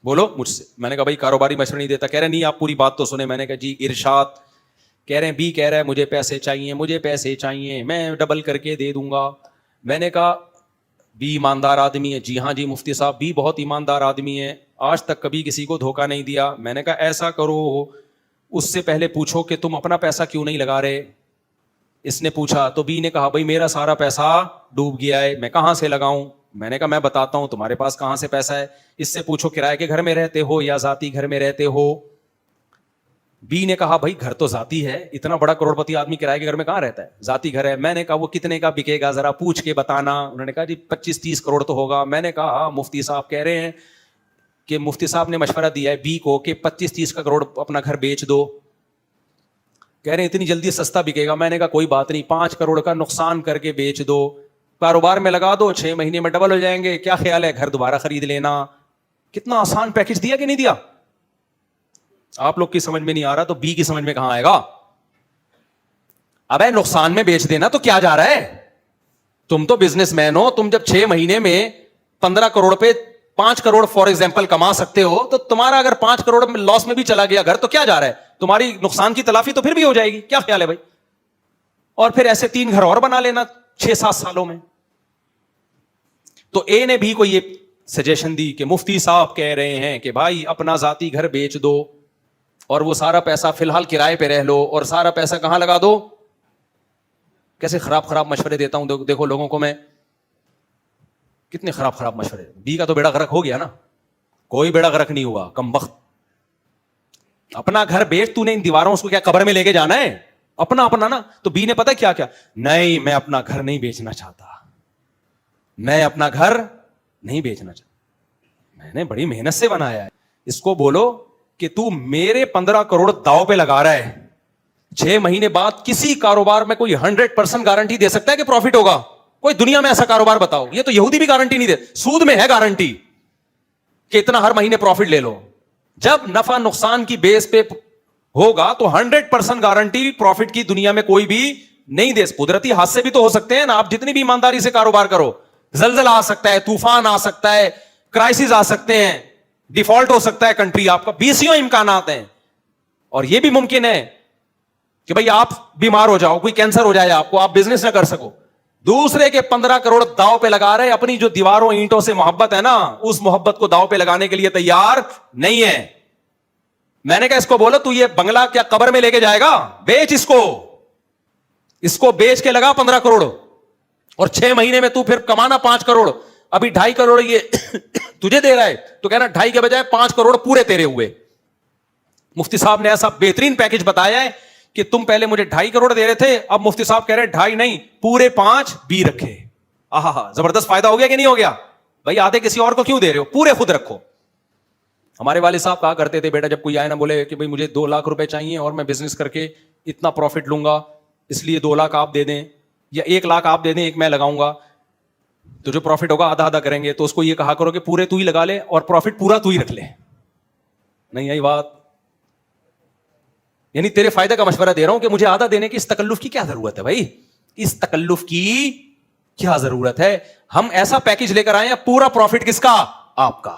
بولو مجھ سے. میں نے کہا بھائی کاروباری مشورہ نہیں دیتا. کہہ رہے نہیں آپ پوری بات تو سنیں. میں نے کہا جی ارشاد. کہہ رہے ہیں بی کہہ رہا ہے مجھے پیسے چاہیے, میں ڈبل کر کے دے دوں گا. میں نے کہا بی ایماندار آدمی ہے. جی ہاں جی مفتی صاحب, بی بہت ایماندار آدمی ہے, آج تک کبھی کسی کو دھوکہ نہیں دیا. میں نے کہا ایسا کرو, اس سے پہلے پوچھو کہ تم اپنا پیسہ کیوں نہیں لگا رہے. اس نے پوچھا تو بی نے کہا بھائی میرا سارا پیسہ ڈوب گیا ہے, میں کہاں سے لگاؤں. میں نے کہا میں بتاتا ہوں تمہارے پاس کہاں سے پیسہ ہے, اس سے پوچھو کرائے کے گھر میں رہتے ہو یا ذاتی گھر میں رہتے ہو. بی نے کہا بھائی گھر تو ذاتی ہے, اتنا بڑا کروڑپتی آدمی کرائے کے گھر میں کہاں رہتا ہے, ذاتی گھر ہے. میں نے کہا وہ کتنے کا بکے گا ذرا پوچھ کے بتانا. انہوں نے کہا جی 25-30 کروڑ تو ہوگا. میں نے کہا ہاں مفتی صاحب کہہ رہے ہیں کہ مفتی صاحب نے مشورہ دیا ہے بی کو کہ 25-30 کروڑ اپنا گھر بیچ دو. کہہ رہے ہیں اتنی جلدی سستا بکے گا. میں نے کہا کوئی بات نہیں, 5 کروڑ کا نقصان کر کے بیچ دو, کاروبار میں لگا دو, 6 مہینے میں ڈبل ہو جائیں گے. کیا خیال ہے, گھر دوبارہ خرید لینا. کتنا آسان پیکج دیا کہ نہیں دیا؟ آپ لوگ کی سمجھ میں نہیں آ رہا تو بی کی سمجھ میں کہاں آئے گا. ابے نقصان میں بیچ دینا تو کیا جا رہا ہے, تم تو بزنس مین ہو. تم جب 6 مہینے میں 15 کروڑ پہ 5 کروڑ فار ایگزامپل کما سکتے ہو, تو تمہارا اگر 5 کروڑ لاس میں بھی چلا گیا گھر تو کیا جا رہا ہے, تمہاری نقصان کی تلافی تو پھر بھی ہو جائے گی. کیا خیال ہے بھائی؟ اور پھر ایسے 3 گھر اور بنا لینا 6-7 سالوں میں. تو اے نے بھی کو یہ سجیشن دی کہ مفتی صاحب کہہ رہے ہیں کہ بھائی اپنا ذاتی گھر بیچ دو اور وہ سارا پیسہ فی الحال کرائے پہ رہ لو, اور سارا پیسہ کہاں لگا دو. کیسے خراب مشورے دیتا ہوں دیکھو لوگوں کو میں, کتنے خراب مشورے. بی کا تو بیڑا غرق ہو گیا نا. کوئی بیڑا غرق نہیں ہوا, کم وقت. اپنا گھر بیچ, تو نے ان دیواروں اس کو کیا قبر میں لے کے جانا ہے, اپنا نا. تو بی نے پتا کیا نہیں, میں اپنا گھر نہیں بیچنا چاہتا, میں اپنا گھر نہیں بیچنا چاہتا, میں نے بڑی محنت سے بنایا ہے. اس کو بولو کہ تو میرے 15 کروڑ داؤ پہ لگا رہا ہے, 6 مہینے بعد کسی کاروبار میں کوئی 100% گارنٹی دے سکتا ہے کہ پروفٹ ہوگا؟ کوئی دنیا میں ایسا کاروبار بتاؤ. یہ تو یہودی بھی گارنٹی نہیں دے. سود میں ہے گارنٹی کہ اتنا ہر مہینے پروفٹ لے لو. جب نفع نقصان کی بیس پہ ہوگا تو 100% گارنٹی پروفٹ کی دنیا میں کوئی بھی نہیں دے. قدرتی حادثے بھی تو ہو سکتے ہیں نا, آپ جتنی بھی ایمانداری سے کاروبار کرو, زلزلہ آ سکتا ہے, طوفان آ سکتا ہے, کرائسس آ سکتے ہیں, ڈیفالٹ ہو سکتا ہے کنٹری, آپ کا 20 امکانات ہیں. اور یہ بھی ممکن ہے کہ بھئی آپ بیمار ہو جاؤ, کوئی کینسر ہو جائے آپ کو, آپ بزنس نہ کر سکو. دوسرے کے 15 کروڑ داؤ پہ لگا رہے, اپنی جو دیواروں اینٹوں سے محبت ہے نا, اس محبت کو داؤ پہ لگانے کے لیے تیار نہیں ہے. میں نے کہا اس کو بولو تو یہ بنگلہ کیا قبر میں لے کے جائے گا, بیچ اس کو بیچ کے لگا 15 کروڑ, اور 6 مہینے میں تو پھر کمانا 5 کروڑ. ابھی 2.5 کروڑ یہ تجھے دے رہا ہے, تو کہنا 2.5 کے بجائے 5 کروڑ پورے تیرے ہوئے. مفتی صاحب نے ایسا بہترین پیکج بتایا ہے کہ تم پہلے مجھے 2.5 کروڑ دے رہے تھے, اب مفتی صاحب کہہ رہے 2.5 نہیں پورے 5 بھی رکھے. آہا, زبردست فائدہ ہو گیا کہ نہیں ہو گیا بھائی؟ آدھے کسی اور کو کیوں دے رہے ہو, پورے خود رکھو. ہمارے والد صاحب کہا کرتے تھے بیٹا جب کوئی آئے نا بولے کہ بھائی مجھے 2 لاکھ روپے چاہیے اور میں بزنس کر کے اتنا پروفٹ لوں گا, اس لیے 2 لاکھ آپ دے دیں یا 1 لاکھ آپ دے دیں, 1 میں لگاؤں گا, تو جو پروفٹ ہوگا آدھا آدھا کریں گے. تو اس کو یہ کہا کرو کہ پورے تو ہی لگا لے اور پروفٹ پورا تو ہی رکھ لے. نہیں آئی بات؟ یعنی تیرے فائدے کا مشورہ دے رہا ہوں کہ مجھے آدھا دینے کی اس تکلف کی کیا ضرورت ہے بھائی, اس تکلف کی کیا ضرورت ہے. ہم ایسا پیکج لے کر آئے ہیں, پورا پروفٹ کس کا؟ آپ کا.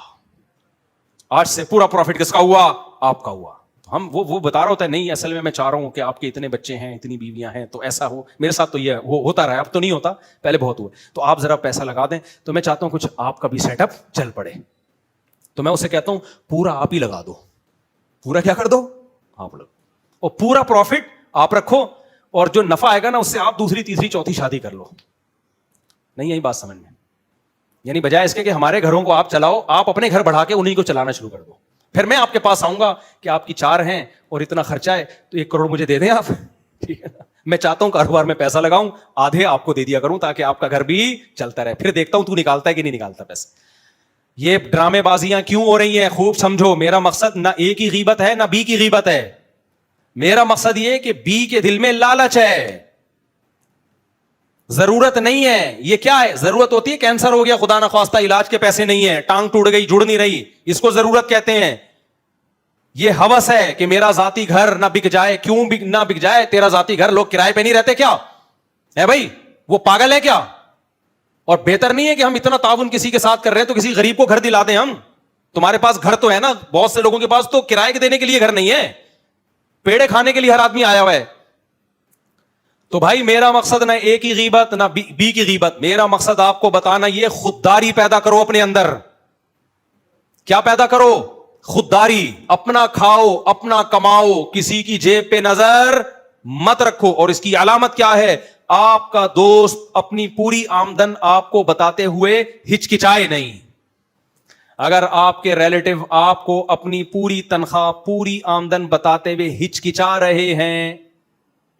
آج سے پورا پروفٹ کس کا ہوا؟ آپ کا ہوا. ہم وہ بتا رہا ہوتا ہے نہیں اصل میں میں چاہ رہا ہوں کہ آپ کے اتنے بچے ہیں, اتنی بیویاں ہیں, تو ایسا ہو. میرے ساتھ تو یہ ہوتا رہا ہے, اب تو نہیں ہوتا, پہلے بہت ہوا. تو آپ ذرا پیسہ لگا دیں, تو میں چاہتا ہوں کچھ آپ کا بھی سیٹ اپ چل پڑے. تو میں اسے کہتا ہوں پورا آپ ہی لگا دو. پورا کیا کر دو؟ آپ لگا, اور پورا پروفٹ آپ رکھو, اور جو نفع آئے گا نا اس سے آپ دوسری تیسری چوتھی شادی کر لو. نہیں یہی بات سمجھ میں؟ یعنی بجائے اس کے کہ ہمارے گھروں کو آپ چلاؤ, آپ اپنے گھر بڑھا کے انہیں کو چلانا شروع کر دو. پھر میں آپ کے پاس آؤں گا کہ آپ کی 4 ہیں اور اتنا خرچہ ہے, تو 1 کروڑ مجھے دے دیں آپ. ٹھیک ہے نا, میں چاہتا ہوں کاروبار میں پیسہ لگاؤں, آدھے آپ کو دے دیا کروں تاکہ آپ کا گھر بھی چلتا رہے. پھر دیکھتا ہوں تو نکالتا ہے کہ نہیں نکالتا پیسے. یہ ڈرامے بازیاں کیوں ہو رہی ہیں خوب سمجھو. میرا مقصد نہ اے کی غیبت ہے نہ بی کی غیبت ہے. میرا مقصد یہ کہ بی کے دل میں لالچ ہے, ضرورت نہیں ہے. یہ کیا ہے؟ ضرورت ہوتی ہے کینسر ہو گیا خدا نہ خواستہ, علاج کے پیسے نہیں ہیں, ٹانگ ٹوٹ گئی جڑ نہیں رہی, اس کو ضرورت کہتے ہیں. یہ ہوس ہے کہ میرا ذاتی گھر نہ بک جائے. کیوں نہ بک جائے تیرا ذاتی گھر؟ لوگ کرائے پہ نہیں رہتے کیا ہے بھائی؟ وہ پاگل ہے کیا؟ اور بہتر نہیں ہے کہ ہم اتنا تعاون کسی کے ساتھ کر رہے ہیں تو کسی غریب کو گھر دلا دیں ہم. تمہارے پاس گھر تو ہے نا, بہت سے لوگوں کے پاس تو کرائے کے دینے کے لیے گھر نہیں ہے, پیڑے کھانے کے لیے ہر آدمی آیا ہوا ہے. تو بھائی میرا مقصد نہ اے کی غیبت نہ بی کی غیبت, میرا مقصد آپ کو بتانا یہ خودداری پیدا کرو اپنے اندر. کیا پیدا کرو؟ خودداری. اپنا کھاؤ, اپنا کماؤ, کسی کی جیب پہ نظر مت رکھو. اور اس کی علامت کیا ہے؟ آپ کا دوست اپنی پوری آمدن آپ کو بتاتے ہوئے ہچکچائے نہیں. اگر آپ کے ریلیٹو آپ کو اپنی پوری تنخواہ پوری آمدن بتاتے ہوئے ہچکچا رہے ہیں,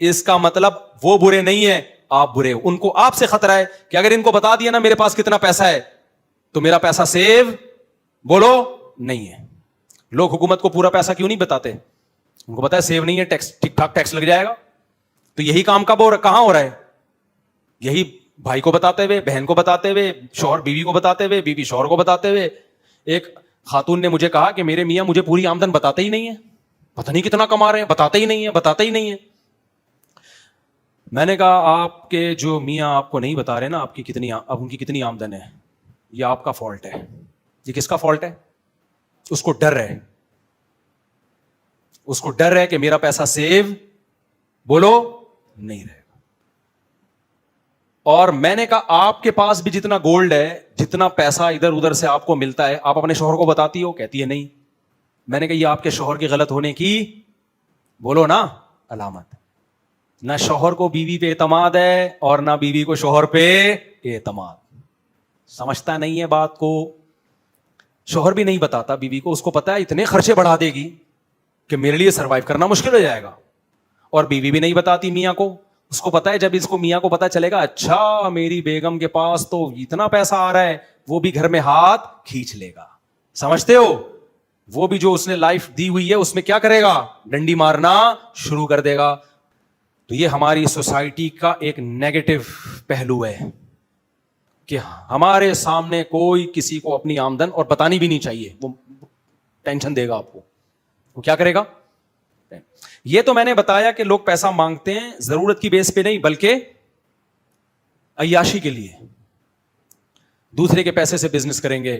اس کا مطلب وہ برے نہیں ہے, آپ برے ہو. ان کو آپ سے خطرہ ہے کہ اگر ان کو بتا دیا نا میرے پاس کتنا پیسہ ہے تو میرا پیسہ سیو بولو نہیں ہے. لوگ حکومت کو پورا پیسہ کیوں نہیں بتاتے؟ ان کو پتا ہے سیو نہیں ہے, ٹیکس ٹھیک ٹھاک ٹیکس لگ جائے گا. تو یہی کام کہاں ہو رہا ہے؟ یہی بھائی کو بتاتے ہوئے, بہن کو بتاتے ہوئے, شوہر بیوی کو بتاتے ہوئے, بیوی شوہر کو بتاتے ہوئے. ایک خاتون نے مجھے کہا کہ میرے میاں مجھے پوری آمدن بتاتے ہی نہیں ہے, پتہ نہیں کتنا کما رہے ہیں, بتاتے ہی نہیں ہے. میں نے کہا آپ کے جو میاں آپ کو نہیں بتا رہے نا ان کی کتنی آمدن ہے, یہ آپ کا فالٹ ہے. یہ کس کا فالٹ ہے؟ اس کو ڈر ہے, اس کو ڈر ہے کہ میرا پیسہ سیو بولو نہیں رہے گا. اور میں نے کہا آپ کے پاس بھی جتنا گولڈ ہے, جتنا پیسہ ادھر ادھر سے آپ کو ملتا ہے, آپ اپنے شوہر کو بتاتی ہو؟ کہتی ہے نہیں. میں نے کہا یہ آپ کے شوہر کے غلط ہونے کی بولو نا علامت. نہ شوہر کو بیوی پہ اعتماد ہے اور نہ بیوی کو شوہر پہ اعتماد. سمجھتا نہیں ہے بات کو. شوہر بھی نہیں بتاتا بیوی کو, اس کو پتا ہے اتنے خرچے بڑھا دے گی کہ میرے لیے سروائیو کرنا مشکل ہو جائے گا. اور بیوی بھی نہیں بتاتی میاں کو, اس کو پتا ہے جب اس کو میاں کو پتا چلے گا اچھا میری بیگم کے پاس تو اتنا پیسہ آ رہا ہے, وہ بھی گھر میں ہاتھ کھینچ لے گا. سمجھتے ہو؟ وہ بھی جو اس نے لائف دی ہوئی ہے اس میں کیا کرے گا؟ ڈنڈی مارنا شروع کر دے گا. تو یہ ہماری سوسائٹی کا ایک نیگیٹو پہلو ہے کہ ہمارے سامنے کوئی کسی کو اپنی آمدن اور بتانی بھی نہیں چاہیے, وہ ٹینشن دے گا آپ کو. وہ کیا کرے گا؟ یہ تو میں نے بتایا کہ لوگ پیسہ مانگتے ہیں ضرورت کی بیس پہ نہیں بلکہ عیاشی کے لیے. دوسرے کے پیسے سے بزنس کریں گے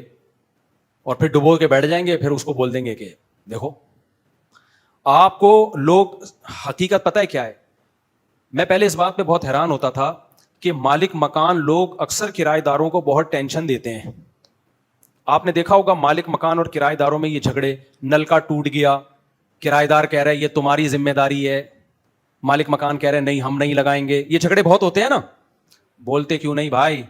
اور پھر ڈبو کے بیٹھ جائیں گے, پھر اس کو بول دیں گے کہ دیکھو. آپ کو لوگ حقیقت پتہ ہے کیا ہے؟ میں پہلے اس بات پہ بہت حیران ہوتا تھا کہ مالک مکان لوگ اکثر کرایہ داروں کو بہت ٹینشن دیتے ہیں. آپ نے دیکھا ہوگا مالک مکان اور کرایہ داروں میں یہ جھگڑے, نل کا ٹوٹ گیا, کرایہ دار کہہ رہے ہیں یہ تمہاری ذمہ داری ہے, مالک مکان کہہ رہے ہیں نہیں ہم نہیں لگائیں گے. یہ جھگڑے بہت ہوتے ہیں نا. بولتے کیوں نہیں بھائی,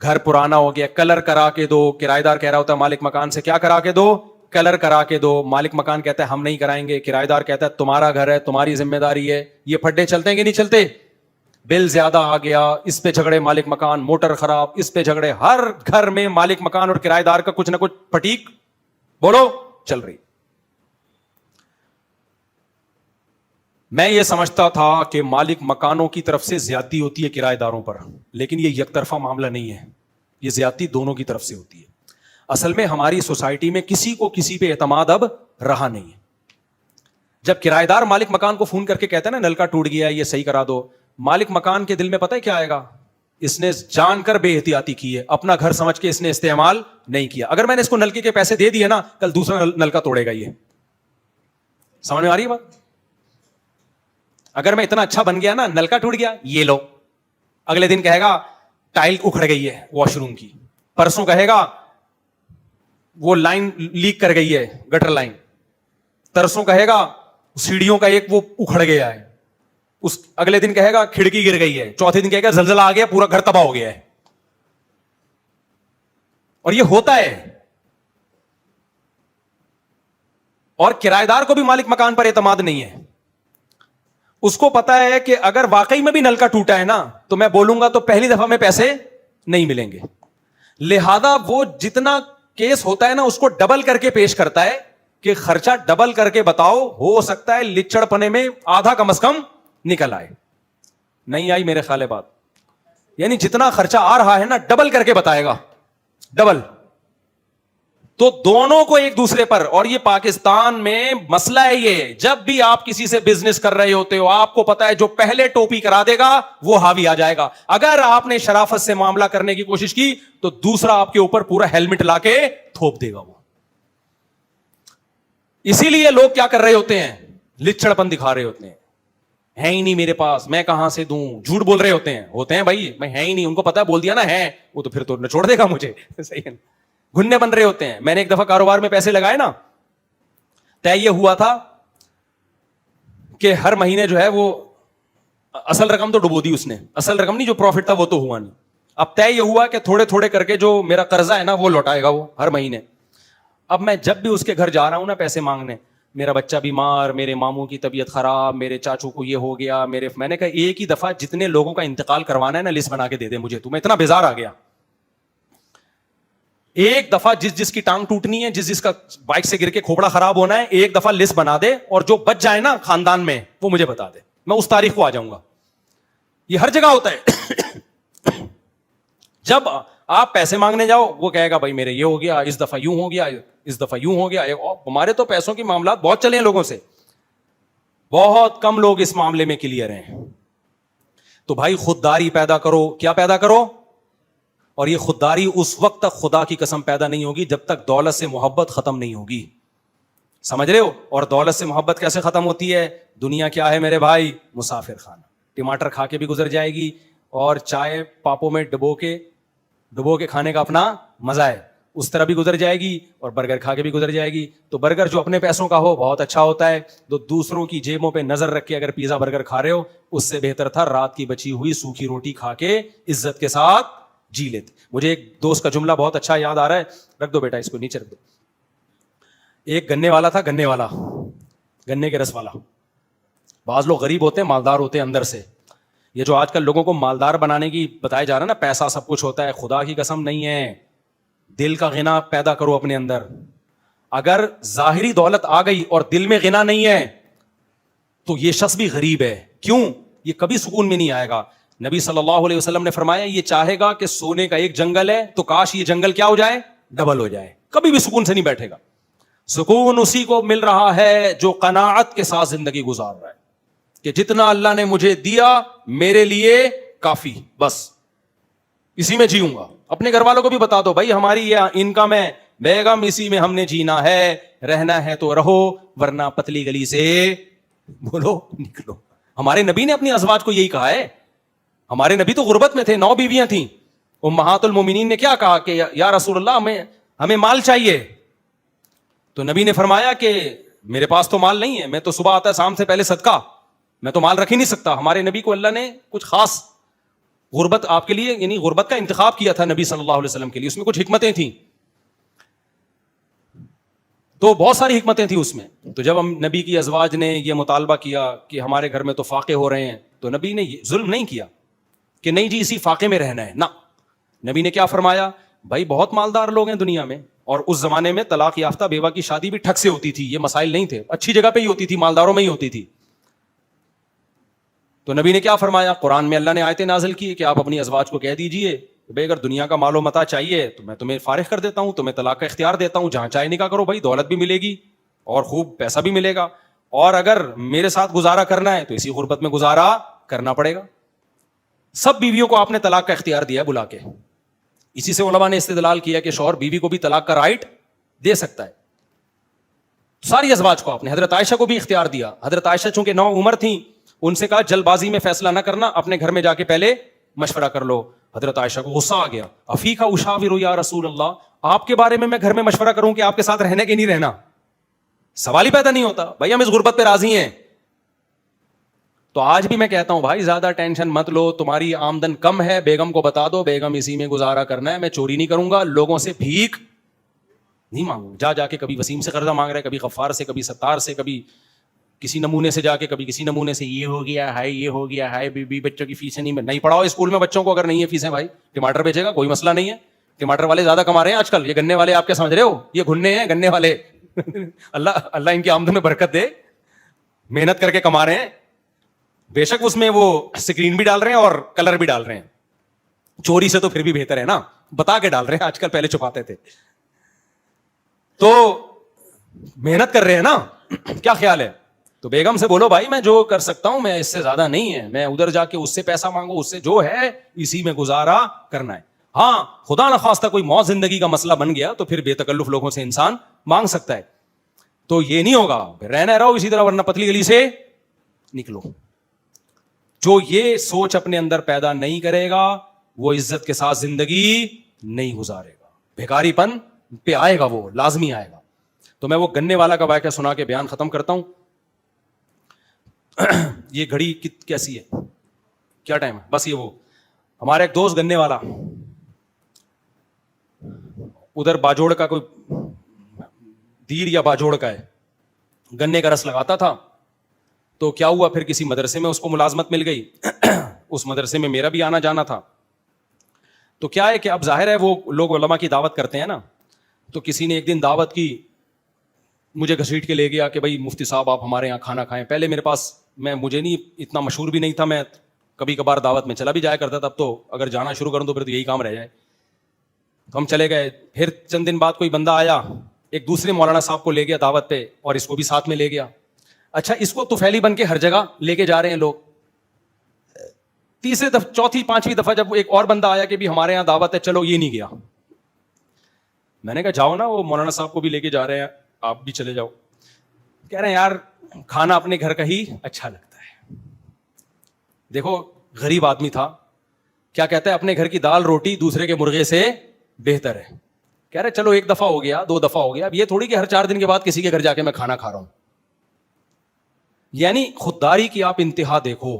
گھر پرانا ہو گیا کلر کرا کے دو. کرایہ دار کہہ رہا ہوتا ہے مالک مکان سے کیا کرا کے دو؟ کلر کرا کے دو. مالک مکان کہتا ہے ہم نہیں کرائیں گے, کرایہ دار کہتا ہے تمہارا گھر ہے تمہاری ذمہ داری ہے. یہ پھڈے چلتے ہیں کہ نہیں چلتے؟ بل زیادہ آ گیا, اس پہ جھگڑے مالک مکان, موٹر خراب, اس پہ جھگڑے. ہر گھر میں مالک مکان اور کرایہ دار کا کچھ نہ کچھ پٹیک بولو چل رہی. میں یہ سمجھتا تھا کہ مالک مکانوں کی طرف سے زیادتی ہوتی ہے کرایہ داروں پر, لیکن یہ یک طرفہ معاملہ نہیں ہے, یہ زیادتی دونوں کی طرف سے ہوتی ہے. اصل میں ہماری سوسائٹی میں کسی کو کسی پہ اعتماد اب رہا نہیں ہے. جب کرایہ دار مالک مکان کو فون کر کے کہتا ہے نا نل کا ٹوٹ گیا یہ صحیح کرا دو, مالک مکان کے دل میں پتہ ہے کیا آئے گا؟ اس نے جان کر بے احتیاطی کی ہے, اپنا گھر سمجھ کے اس نے استعمال نہیں کیا. اگر میں نے اس کو نلکے کے پیسے دے دیے نا, کل دوسرا نلکا توڑے گا. یہ سمجھ میں آ رہی ہے بات؟ اگر میں اتنا اچھا بن گیا نا, نلکا ٹوٹ گیا یہ لو, اگلے دن کہے گا ٹائل اکھڑ گئی ہے واش روم کی, پرسوں کہے گا وہ لائن لیک کر گئی ہے گٹر لائن, ترسوں کہے گا سیڑھیوں کا ایک وہ اکھڑ گیا ہے, اس اگلے دن کہے گا کھڑکی گر گئی ہے, چوتھے دن کہے گا زلزلہ آ گیا پورا گھر تباہ ہو گیا ہے. اور یہ ہوتا ہے. اور کرایہ دار کو بھی مالک مکان پر اعتماد نہیں ہے. اس کو پتا ہے کہ اگر واقعی میں بھی نل کا ٹوٹا ہے نا تو میں بولوں گا تو پہلی دفعہ میں پیسے نہیں ملیں گے, لہذا وہ جتنا کیس ہوتا ہے نا اس کو ڈبل کر کے پیش کرتا ہے کہ خرچہ ڈبل کر کے بتاؤ, ہو سکتا ہے لچڑ پنے میں آدھا کم از کم نکل آئے. نہیں آئی میرے خیال بات؟ یعنی جتنا خرچہ آ رہا ہے نا ڈبل کر کے بتائے گا, ڈبل. تو دونوں کو ایک دوسرے پر, اور یہ پاکستان میں مسئلہ ہے. یہ جب بھی آپ کسی سے بزنس کر رہے ہوتے ہو آپ کو پتا ہے جو پہلے ٹوپی کرا دے گا وہ حاوی آ جائے گا. اگر آپ نے شرافت سے معاملہ کرنے کی کوشش کی تو دوسرا آپ کے اوپر پورا ہیلمٹ لا کے تھوپ دے گا. وہ اسی لیے لوگ کیا کر رہے ہوتے ہیں, لچڑ پن دکھا رہے ہوتے ہیں, ہے ہی نہیں میرے پاس میں کہاں سے دوں, جھوٹ بول رہے ہوتے ہیں بھائی میں ہے ہی نہیں. ان کو پتا ہے بول دیا نا ہے, وہ تو پھر تو چھوڑ دے گا مجھے. صحیح ہے, گھننے بن رہے ہوتے ہیں. میں نے ایک دفعہ کاروبار میں پیسے لگائے نا, طے یہ ہوا تھا کہ ہر مہینے جو ہے وہ اصل رقم تو ڈبو دی اس نے, اصل رقم نہیں جو پروفٹ تھا وہ تو ہوا نہیں, اب طے یہ ہوا کہ تھوڑے تھوڑے کر کے جو میرا قرضہ ہے نا وہ لوٹائے گا وہ ہر مہینے. اب میں جب بھی اس کے گھر جا رہا ہوں نا پیسے مانگنے, میرا بچہ بیمار, میرے ماموں کی طبیعت خراب, میرے چاچو کو یہ ہو گیا, میں نے کہا ایک ہی دفعہ جتنے لوگوں کا انتقال کروانا ہے نا لسٹ بنا کے دے دے مجھے, تو میں اتنا بیزار آ گیا. ایک دفعہ جس کی ٹانگ ٹوٹنی ہے, جس کا بائک سے گر کے کھوپڑا خراب ہونا ہے, ایک دفعہ لسٹ بنا دے, اور جو بچ جائے نا خاندان میں وہ مجھے بتا دے, میں اس تاریخ کو آ جاؤں گا. یہ ہر جگہ ہوتا ہے. جب آپ پیسے مانگنے جاؤ وہ کہے گا بھائی میرے یہ ہو گیا, اس دفعہ یوں ہو گیا, اس دفعہ یوں ہو گیا. ہمارے تو پیسوں کے معاملات بہت چلے ہیں لوگوں سے, بہت کم لوگ اس معاملے میں کلیئر ہیں. تو بھائی خودداری پیدا کرو. کیا پیدا کرو؟ اور یہ خودداری اس وقت تک خدا کی قسم پیدا نہیں ہوگی جب تک دولت سے محبت ختم نہیں ہوگی. سمجھ رہے ہو؟ اور دولت سے محبت کیسے ختم ہوتی ہے؟ دنیا کیا ہے میرے بھائی؟ مسافر خانہ. ٹماٹر کھا کے بھی گزر جائے گی, اور چائے پاپوں میں ڈبو کے کھانے کا اپنا مزہ ہے, اس طرح بھی گزر جائے گی, اور برگر کھا کے بھی گزر جائے گی. تو برگر جو اپنے پیسوں کا ہو بہت اچھا ہوتا ہے, تو دوسروں کی جیبوں پہ نظر رکھ کے اگر پیزا برگر کھا رہے ہو اس سے بہتر تھا رات کی بچی ہوئی سوکھی روٹی کھا کے عزت کے ساتھ جی لیتے. مجھے ایک دوست کا جملہ بہت اچھا یاد آ رہا ہے, رکھ دو بیٹا اس کو نیچے رکھ دو. ایک گنے والا تھا, گنے کے رس والا. بعض لوگ غریب ہوتے ہیں, مالدار ہوتے ہیں اندر سے. یہ جو آج کل لوگوں کو مالدار بنانے کی بتایا جا رہا ہے نا, پیسہ سب کچھ ہوتا ہے, خدا کی قسم نہیں ہے. دل کا غنا پیدا کرو اپنے اندر. اگر ظاہری دولت آ گئی اور دل میں غنا نہیں ہے تو یہ شخص بھی غریب ہے. کیوں؟ یہ کبھی سکون میں نہیں آئے گا. نبی صلی اللہ علیہ وسلم نے فرمایا یہ چاہے گا کہ سونے کا ایک جنگل ہے تو کاش یہ جنگل کیا ہو جائے؟ ڈبل ہو جائے. کبھی بھی سکون سے نہیں بیٹھے گا. سکون اسی کو مل رہا ہے جو قناعت کے ساتھ زندگی گزار رہا ہے کہ جتنا اللہ نے مجھے دیا میرے لیے کافی, بس اسی میں جیوں گا. اپنے گھر والوں کو بھی بتا دو بھائی ہماری یہ انکم ہے, بیگم اسی میں ہم نے جینا ہے, رہنا ہے تو رہو ورنہ پتلی گلی سے بولو نکلو. ہمارے نبی نے اپنی ازواج کو یہی کہا ہے. ہمارے نبی تو غربت میں تھے, 9 بیویاں تھیں. امہات المومنین نے کیا کہا کہ یا رسول اللہ ہمیں مال چاہیے. تو نبی نے فرمایا کہ میرے پاس تو مال نہیں ہے, میں تو صبح آتا ہے شام سے پہلے صدقہ, میں تو مال رکھ ہی نہیں سکتا. ہمارے نبی کو اللہ نے کچھ خاص غربت آپ کے لیے, یعنی غربت کا انتخاب کیا تھا نبی صلی اللہ علیہ وسلم کے لیے. اس میں کچھ حکمتیں تھیں, تو بہت ساری حکمتیں تھیں اس میں. تو جب ہم نبی کی ازواج نے یہ مطالبہ کیا کہ ہمارے گھر میں تو فاقے ہو رہے ہیں, تو نبی نے ظلم نہیں کیا کہ نہیں جی اسی فاقے میں رہنا ہے. نہ, نبی نے کیا فرمایا, بھائی بہت مالدار لوگ ہیں دنیا میں, اور اس زمانے میں طلاق یافتہ بیوہ کی شادی بھی ٹھک سے ہوتی تھی, یہ مسائل نہیں تھے, اچھی جگہ پہ ہی ہوتی تھی, مالداروں میں ہی ہوتی تھی. تو نبی نے کیا فرمایا, قرآن میں اللہ نے آیتیں نازل کی کہ آپ اپنی ازواج کو کہہ دیجئے بھائی اگر دنیا کا مال و متاع چاہیے تو میں تمہیں فارغ کر دیتا ہوں, تمہیں طلاق کا اختیار دیتا ہوں, جہاں چاہے نکاح کرو بھائی, دولت بھی ملے گی اور خوب پیسہ بھی ملے گا, اور اگر میرے ساتھ گزارا کرنا ہے تو اسی غربت میں گزارا کرنا پڑے گا. سب بیویوں کو آپ نے طلاق کا اختیار دیا بلا کے. اسی سے علماء نے استدلال کیا کہ شوہر بیوی کو بھی طلاق کا رائٹ دے سکتا ہے. ساری ازواج کو آپ نے, حضرت عائشہ کو بھی اختیار دیا. حضرت عائشہ چونکہ 9 عمر تھیں, ان سے کہا جلد بازی میں فیصلہ نہ کرنا, اپنے گھر میں جا کے پہلے مشورہ کر لو. حضرت عائشہ کو غصہ آ گیا, افیکا اشاور یا رسول اللہ, آپ کے بارے میں گھر میں مشورہ کروں کہ آپ کے ساتھ رہنے کے نہیں رہنا, سوال ہی پیدا نہیں ہوتا. بھائی ہم اس غربت پہ راضی ہیں. تو آج بھی میں کہتا ہوں بھائی زیادہ ٹینشن مت لو, تمہاری آمدن کم ہے, بیگم کو بتا دو بیگم اسی میں گزارا کرنا ہے, میں چوری نہیں کروں گا, لوگوں سے بھیک نہیں مانگوں. جا کے کبھی وسیم سے قرضہ مانگ رہا ہے, کبھی غفار سے, کبھی ستار سے, کبھی کسی نمونے سے جا کے, کبھی کسی نمونے سے, یہ ہو گیا ہے, یہ ہو گیا ہے, بی بچوں کی فیسیں نہیں پڑھاؤ اسکول میں بچوں کو, اگر نہیں ہے فیسیں بھائی ٹماٹر بیچے گا کوئی مسئلہ نہیں ہے. ٹماٹر والے زیادہ کما رہے ہیں آج کل, یہ گنے والے آپ کیا سمجھ رہے ہو, یہ گھننے ہیں گنے والے. اللہ ان کی آمدن میں برکت دے, محنت کر کے کما رہے ہیں. بے شک اس میں وہ اسکرین بھی ڈال رہے ہیں اور کلر بھی ڈال رہے ہیں, چوری سے تو پھر بھی بہتر ہے نا, بتا کے ڈال رہے ہیں, آج کل پہلے چھپاتے تھے. تو محنت کر رہے ہیں نا, کیا خیال ہے؟ تو بیگم سے بولو بھائی میں جو کر سکتا ہوں, میں اس سے زیادہ نہیں ہے, میں ادھر جا کے اس سے پیسہ مانگو, اس سے جو ہے اسی میں گزارا کرنا ہے. ہاں خدا نخواستہ کوئی موت زندگی کا مسئلہ بن گیا تو پھر بے تکلف لوگوں سے انسان مانگ سکتا ہے. تو یہ نہیں ہوگا, رہنا رہو اسی طرح ورنہ پتلی گلی سے نکلو. جو یہ سوچ اپنے اندر پیدا نہیں کرے گا وہ عزت کے ساتھ زندگی نہیں گزارے گا, بھیکاری پن پہ آئے گا, وہ لازمی آئے گا. تو میں وہ گنے والا کا واقعہ سنا کے بیان ختم کرتا ہوں. یہ گھڑی کیسی ہے, کیا ٹائم ہے, بس یہ وہ ہمارا ایک دوست گنے والا, ادھر باجوڑ کا کوئی دیر یا باجوڑ کا ہے, گنے کا رس لگاتا تھا. تو کیا ہوا, پھر کسی مدرسے میں اس کو ملازمت مل گئی, اس مدرسے میں میرا بھی آنا جانا تھا. تو کیا ہے کہ اب ظاہر ہے وہ لوگ علماء کی دعوت کرتے ہیں نا, تو کسی نے ایک دن دعوت کی, مجھے گھسیٹ کے لے گیا کہ بھائی مفتی صاحب آپ ہمارے یہاں کھانا کھائیں. پہلے میرے پاس, مجھے نہیں اتنا مشہور بھی نہیں تھا, میں کبھی کبھار دعوت میں چلا بھی جایا کرتا تھا. اب تو اگر جانا شروع کروں تو پھر تو یہی کام رہ جائے. تو ہم چلے گئے. پھر چند دن بعد کوئی بندہ آیا, ایک دوسرے مولانا صاحب کو لے گیا دعوت پہ, اور اس کو بھی ساتھ میں لے گیا. اچھا, اس کو طفیلی بن کے ہر جگہ لے کے جا رہے ہیں لوگ. تیسرے دفعہ, چوتھی پانچویں دفعہ جب ایک اور بندہ آیا کہ بھی ہمارے یہاں دعوت ہے, چلو, یہ نہیں گیا. میں نے کہا جاؤ نا, وہ مولانا صاحب کو بھی لے کے جا رہے ہیں, آپ بھی چلے جاؤ. کہہ رہے ہیں یار کھانا اپنے گھر کا ہی اچھا لگتا ہے. دیکھو غریب آدمی تھا, کیا کہتا ہے, اپنے گھر کی دال روٹی دوسرے کے مرغے سے بہتر ہے. کہہ رہے چلو ایک دفعہ ہو گیا, دو دفعہ ہو گیا, اب یہ تھوڑی کہ ہر 4 دن کے بعد کسی کے گھر جا کے میں کھانا کھا رہا ہوں. یعنی خودداری کی آپ انتہا دیکھو.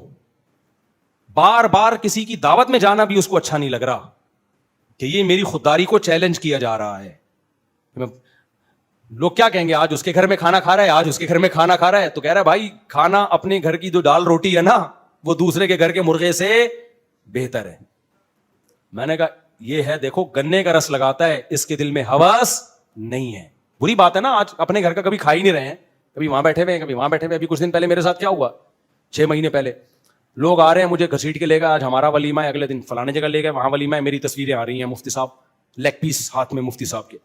بار بار کسی کی دعوت میں جانا بھی اس کو اچھا نہیں لگ رہا کہ یہ میری خودداری کو چیلنج کیا جا رہا ہے. لوگ کیا کہیں گے, آج اس کے گھر میں کھانا کھا رہا ہے, آج اس کے گھر میں کھانا کھا رہا ہے. تو کہہ رہا ہے بھائی کھانا اپنے گھر کی جو دال روٹی ہے نا, وہ دوسرے کے گھر کے مرغے سے بہتر ہے. میں نے کہا یہ ہے, دیکھو گنے کا رس لگاتا ہے, اس کے دل میں ہوس نہیں ہے. بری بات ہے نا, آج اپنے گھر کا کبھی کھا ہی نہیں رہے ہیں, کبھی وہاں بیٹھے ہوئے ہیں, کبھی وہاں بیٹھے ہوئے. ابھی کچھ دن پہلے میرے ساتھ کیا ہوا, 6 مہینے پہلے لوگ آ رہے ہیں, مجھے گھسیٹ کے لے گئے, آج ہمارا ولیمہ ہے, اگلے دن فلانے جگہ لے گئے, وہاں ولیمہ ہے, میری تصویریں آ رہی ہیں, مفتی صاحب لیگ پیس ہاتھ میں مفتی صاحب کے.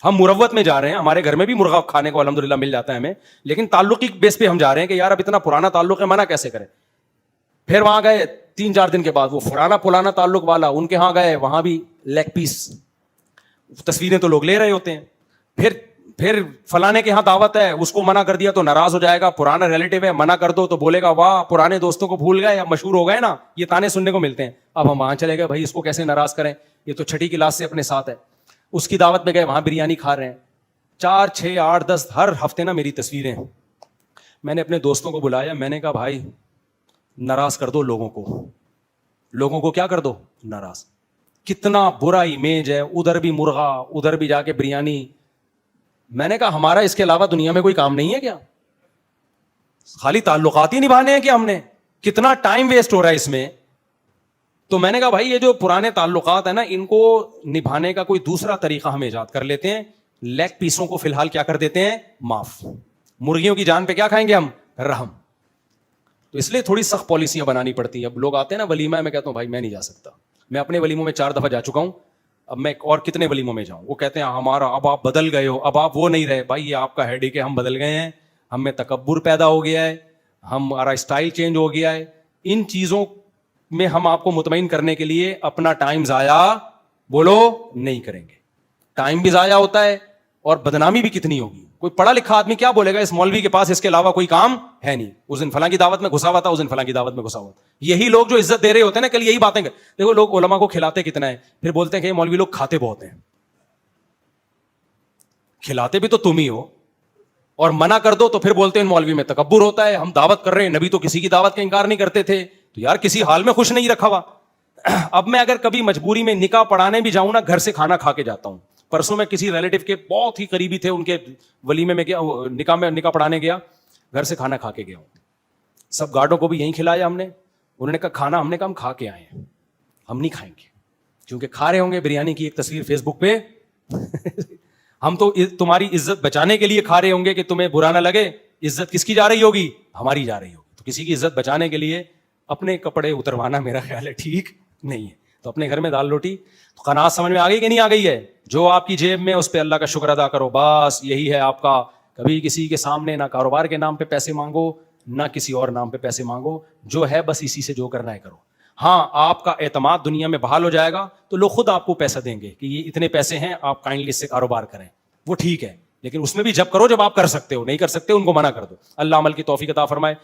ہم مروت میں جا رہے ہیں, ہمارے گھر میں بھی مرغا کھانے کو الحمدللہ مل جاتا ہے ہمیں, لیکن تعلقی بیس پہ ہم جا رہے ہیں کہ یار اب اتنا پرانا تعلق ہے, منع کیسے کریں. پھر وہاں گئے 3-4 دن کے بعد, وہ پرانا تعلق والا ان کے ہاں گئے, وہاں بھی لیگ پیس, تصویریں تو لوگ لے رہے ہوتے ہیں. پھر فلانے کے ہاں دعوت ہے, اس کو منع کر دیا تو ناراض ہو جائے گا, پرانا ریلیٹو ہے, منع کر دو تو بولے گا واہ پرانے دوستوں کو بھول گئے, اب مشہور ہو گئے نا. یہ تانے سننے کو ملتے ہیں. اب ہم وہاں چلے گئے, بھائی اس کو کیسے ناراض کریں, یہ تو 6ٹھی کلاس سے اپنے ساتھ ہے. اس کی دعوت میں گئے, وہاں بریانی کھا رہے ہیں, 4, 6, 8, 10 ہر ہفتے نا میری تصویریں. میں نے اپنے دوستوں کو بلایا, میں نے کہا بھائی ناراض کر دو لوگوں کو کیا کر دو, ناراض. کتنا برا امیج ہے, ادھر بھی مرغا, ادھر بھی جا کے بریانی. میں نے کہا ہمارا اس کے علاوہ دنیا میں کوئی کام نہیں ہے کیا, خالی تعلقات ہی نبھانے ہیں کہ ہم نے, کتنا ٹائم ویسٹ ہو رہا ہے اس میں. تو میں نے کہا بھائی یہ جو پرانے تعلقات ہیں نا, ان کو نبھانے کا کوئی دوسرا طریقہ ہم ایجاد کر لیتے ہیں. لیگ پیسوں کو فی الحال کیا کر دیتے ہیں, معاف. مرغیوں کی جان پہ کیا کھائیں گے ہم, رحم. تو اس لیے تھوڑی سخت پالیسیاں بنانی پڑتی ہیں. اب لوگ آتے ہیں نا ولیمہ, میں کہتا ہوں بھائی میں نہیں جا سکتا, میں اپنے ولیموں میں 4 دفعہ جا چکا ہوں, اب میں اور کتنے ولیموں میں جاؤں. وہ کہتے ہیں ہمارا اب آپ بدل گئے ہو, اب آپ وہ نہیں رہے. بھائی یہ آپ کا ہیڈ ایک ہے, ہم بدل گئے ہیں, ہم میں تکبر پیدا ہو گیا ہے, ہمارا اسٹائل چینج ہو گیا ہے. ان چیزوں میں ہم آپ کو مطمئن کرنے کے لیے اپنا ٹائم ضائع بولو نہیں کریں گے. ٹائم بھی ضائع ہوتا ہے اور بدنامی بھی کتنی ہوگی. کوئی پڑھا لکھا آدمی کیا بولے گا, اس مولوی کے پاس اس کے علاوہ کوئی کام ہے نہیں, اس دن فلاں کی دعوت میں گھسا ہوا تھا, اس دن فلاں کی دعوت میں گھسا ہوا تھا. یہی لوگ جو عزت دے رہے ہوتے ہیں نا, کل یہی باتیں دیکھو, لوگ علماء کو کھلاتے کتنا ہے, پھر بولتے ہیں کہ مولوی لوگ کھاتے بہت ہیں. کھلاتے بھی تو تم ہی ہو, اور منع کر دو تو پھر بولتے ہیں مولوی میں تکبر ہوتا ہے, ہم دعوت کر رہے ہیں, نبی تو کسی کی دعوت کا انکار نہیں کرتے تھے. تو یار کسی حال میں خوش نہیں رکھا ہوا. اب میں اگر کبھی مجبوری میں نکاح پڑھانے بھی جاؤں نا, گھر سے کھانا کھا کے جاتا ہوں. پرسوں میں کسی ریلیٹو کے بہت ہی قریبی تھے, ان کے ولیمے میں گیا, نکاح پڑھانے گیا, گھر سے کھانا کھا کے گیا ہوں. سب گارڈوں کو بھی یہیں کھلایا ہم نے. انہوں نے کہا کھانا, ہم نے کہا ہم کھا کے آئے ہیں, ہم نہیں کھائیں گے, کیونکہ کھا رہے ہوں گے بریانی کی ایک تصویر فیس بک پہ. ہم تو تمہاری عزت بچانے کے لیے کھا رہے ہوں گے کہ تمہیں برا نہ لگے. عزت کس کی جا رہی ہوگی, ہماری جا رہی ہوگی. تو کسی کی عزت بچانے کے لیے اپنے کپڑے اتروانا میرا خیال ہے ٹھیک نہیں ہے. تو اپنے گھر میں دال روٹی, تو قناعت سمجھ میں آ گئی کہ نہیں آ گئی ہے. جو آپ کی جیب میں اس پہ اللہ کا شکر ادا کرو, بس یہی ہے آپ کا. کبھی کسی کے سامنے نہ کاروبار کے نام پہ پیسے مانگو, نہ کسی اور نام پہ پیسے مانگو. جو ہے بس اسی سے جو کرنا ہے کرو. ہاں آپ کا اعتماد دنیا میں بحال ہو جائے گا تو لوگ خود آپ کو پیسہ دیں گے کہ یہ اتنے پیسے ہیں, آپ کائنڈلی اس سے کاروبار کریں. وہ ٹھیک ہے, لیکن اس میں بھی جب کرو جب آپ کر سکتے ہو, نہیں کر سکتے ان کو منع کر دو. اللہ عمل کی توفیق عطا فرمائے.